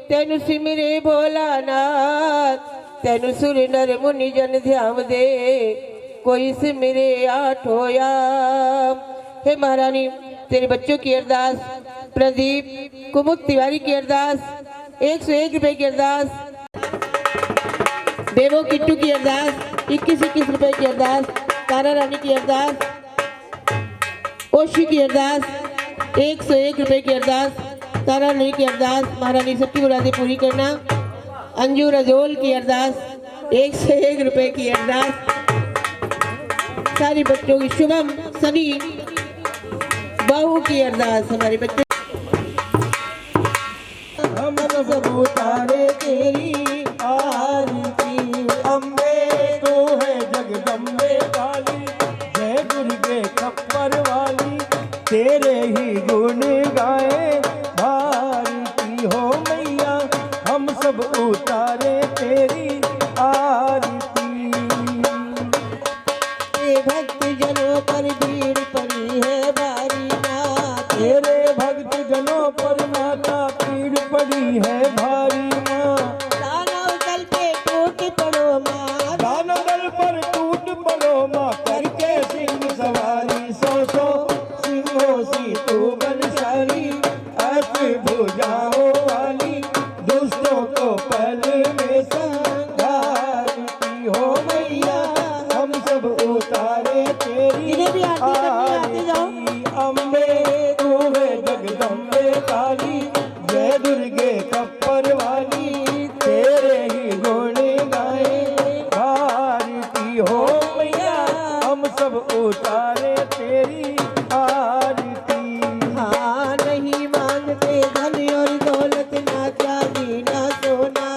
तेनु सिमरे भोलानाथ, तेनु सुर नर मुनि जन ध्यान दे, कोई सिमरे आठो याम। हे महारानी, तेरे बच्चों की अरदास, प्रदीप कुमुद तिवारी की अरदास, 101 रुपए की अरदास, देवो किट्टू की अरदास 21-21 रुपए की अरदास, तारा रानी की अरदास, ओशी की अरदास 101 रुपए की अरदास, तारा रानी की अरदास, महारानी सबकी मुरादें पूरी करना। अंजू रजोल की अरदास 101 रुपए की अरदास। सारी बच्चों की शुभम सनी बहू की अरदास। हमारे बच्चे हम सब उतारे तेरी आरती, अम्बे तू है जगदम्बे वाली, जय दुर्गे खप्पर वाली, तेरे ही गुण गाए भारती हो मैया, हम सब उतारे तेरी आरती। भक्त जनों पर भीड़ पड़ी है भारी माँ, तेरे भक्त जनों पर माता पीड़ पड़ी है भारी माँ, दानव दल पे टूट पड़ो माँ, दानव दल पर टूट पड़ो माँ, करके सिंह सवारी, सौ सिंहों सी तू बलशाली, अष्ट भुजाओं वाली, दुष्टों को पल में संहारती हो मैया, हम सब उतारे तेरी इन्हें भी आरती करनी आती जाओ। अम्बे तू है जगदम्बे काली, जय दुर्गे खप्पर वाली, तेरे ही गुण गाए भारती हो मैया, हम सब उतारे तेरी आरती। हाँ, नहीं मांगते धन और दौलत, ना चांदी ना सोना,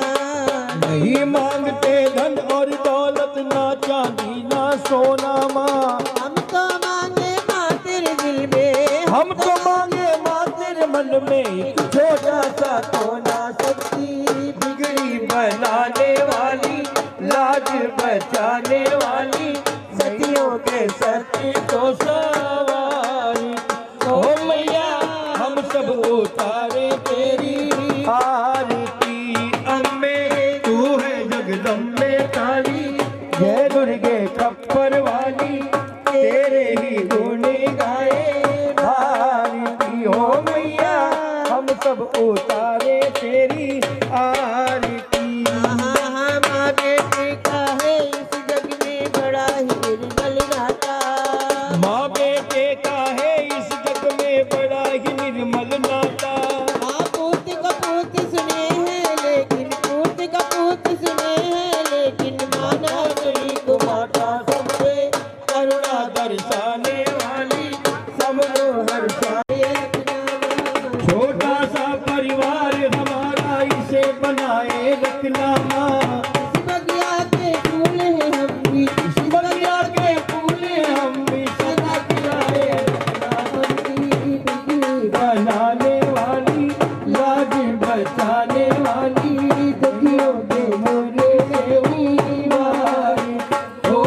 नहीं मांगते धन और दौलत, ना चांदी ना सोना माँ, हम तो मांगे माँ तेरे दिल में, हम तो मांगे माँ तेरे मन में एक छोटा सा कोना, शक्ति बिगड़ी बनाने वाली, लाज बचाने वाली, सतियों के सत्य को सवारी हो मैया, हम सब उतारे तेरी आरती। अम्बे तू है जगदम्बे काली, जय दुर्गे खप्पर वाली, तेरे ही गुण गाए भारती हो मैया, हम सब उतारे तेरी आरती। हाँ, माँ बेटे का है इस जग में बड़ा ही निर्मल नाता, माँ बेटे का है इस जग में बड़ा ही निर्मल नाता, माँ पूत कपूत सुने हैं लेकिन पूत कपूत सुने हैं लेकिन माना नहीं को माता सबसे करुणा दर्शाने वाली, सबको हर्षाए, छोटा सा परिवार हमारा इसे बनाए रखना माँ, बगिया के फूल हैं हम भी, बगिया के फूल हम भी सदा खिलाए रखना, बनाने वाली, लाज बचाने वाली, दुखियों के मोरे देवी वाली हो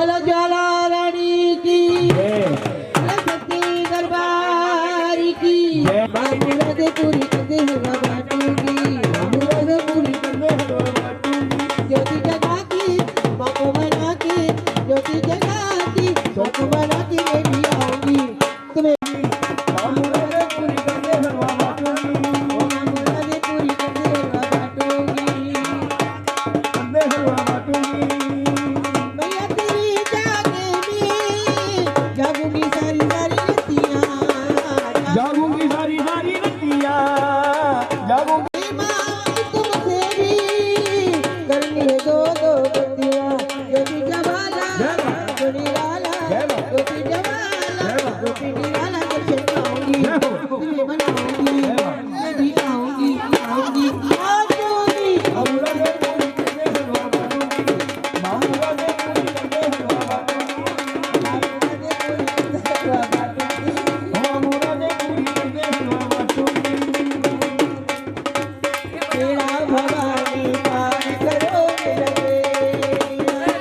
बोलो ज्वाला रानी की सती दरबार की मुराद पूरी करते हवा बाटूंगी मुराद पूरी करते हवा बाटूंगी ज्योति जगा की बाबू बना के ज्योति जगा की बाबू बना के मैं भी आऊंगी तुम्हें मुराद पूरी करते हवा बाटूंगी मुराद पूरी करते हवा बाटूंगी भैया तेरी जागे में जागूंगी सारी सारी रतियां जागूंगी सारी सारी रतियां जागूंगी तुमसे भी करनी है दो दो बत्तियां ज्योति जवाला ज्योति वाला ज्योति जवाला ज्योति निराला दर्शन पाऊंगी तुम्हें बनाऊंगी मैं भी आऊंगी आऊंगी आऊंगी तेरा भवानी पार करो मेरा बेड़ा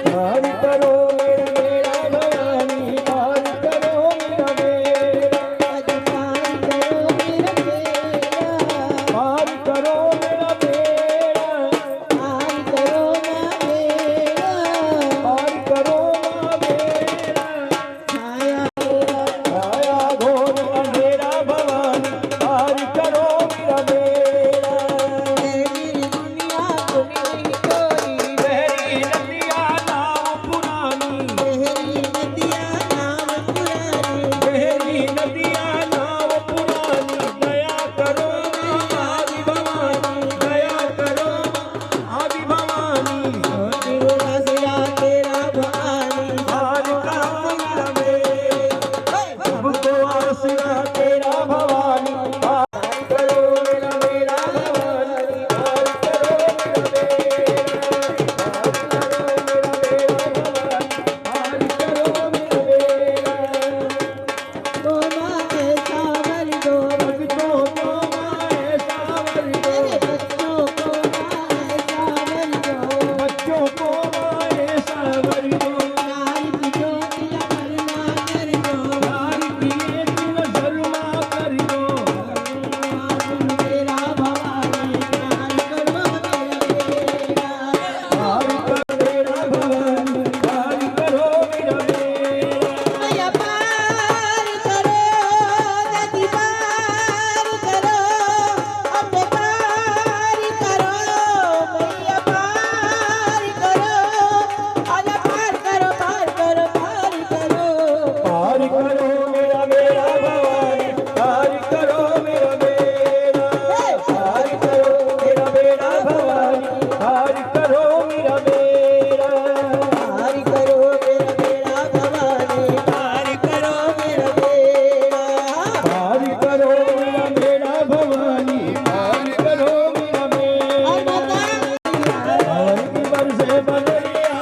पार करो मेरा भवानी पार करो मेरा बेड़ा आज पार करो मेरा बेड़ा पार करो मेरा बेड़ा पार करो ना बेड़ा पार करो ना बेड़ा छाया छाया घोर अंधेरा भवानी पार करो मेरा बेड़ा तेरी दुनिया दुनिया कोई तेरी नदिया नाव पुरानी तेरी नदिया नाम पुरानी तेरी नदिया नाव पुरानी दया करो आदि भवानी दया करो आदि भवानी तेरा सिया तेरा भवानी पार करो मेरा बेड़ा सबको आसरा तेरा भवानी पार करो मेरा भवानी पार करो मेरा बेड़ा तो माए सावर दो भक्तों को माए सावर दो मेरे बच्चों को माए सावर दो बच्चों को माए सावर दो नारी की ज्योति लगना कर दो नारी किए तिल शर्मा कर दो तेरा भवानी प्यार करो मेरा पार कर मेरा भवानी पार करो मेरा बेड़ा मैया पार करो नदी पार करो अपने पार करो मैया पार करो आजा पार करो पार करो पार करो पार करो मेरा बेड़ा भवानी पार करो मेरा बेड़ा पार करो मेरा बेड़ा भवानी पार करो मेरा बेड़ा पार करो मेरा बेड़ा भवानी पार करो मेरा बेड़ा पार करो मेरा बेड़ा भवानी पार करो मेरा बेड़ा और माता सावन की बरसे बदरिया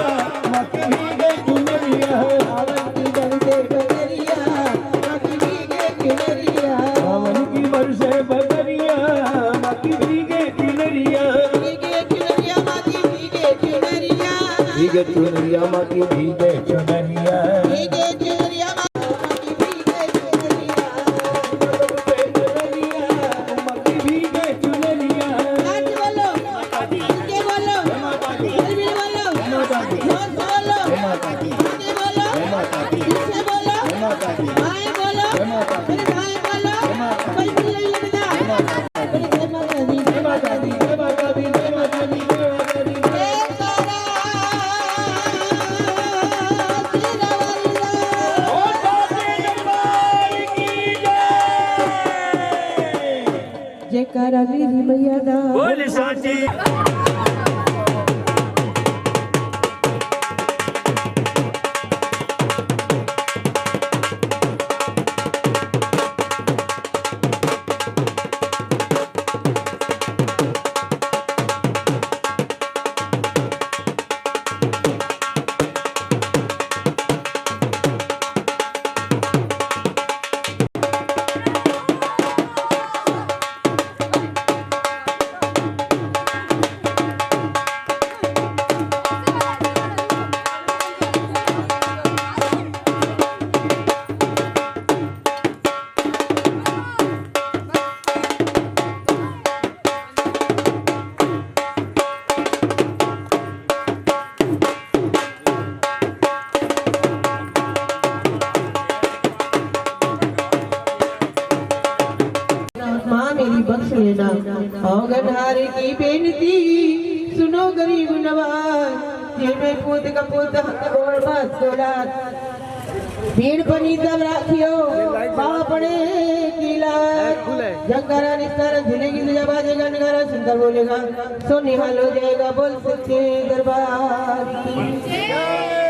मक्की भीगे चुनरिया सावन की बरसे बदरिया मक्की भीगे चुनरिया सावन की बरसे बदरिया मक्की भीगे चुनरिया भीगे चुनरिया मक्की भीगे चुनरिया भीगे चुनरिया मक्की भीगे चुनरिया भीगे चुनरिया मक्की भीगे चुनरिया मक्की भीगे चुनरिया नाच बोलो के बोलो दिल बोलो जोर बोलो आगे बोलो पीछे बोलो बाएं बोलो फिर दाएं बोलो कोई भी नहीं लगता फिर जय माता दी जय माता दी जय माता दी जय माता दी जय माता दी जयकारा मेरी मैया दा बोल साची लेना। आंगनहारे की बेनती सुनो गरीब नवाज, ये में पूत का पूत और बस औलाद। भीड़ बनी तब राखियो माँ पड़े किला, जंगारा निस्तारा झुलेगी तो जब आजेगा नगारा सुंदर बोलेगा, सो निहाल हो जाएगा बोल सच्चे दरबार की।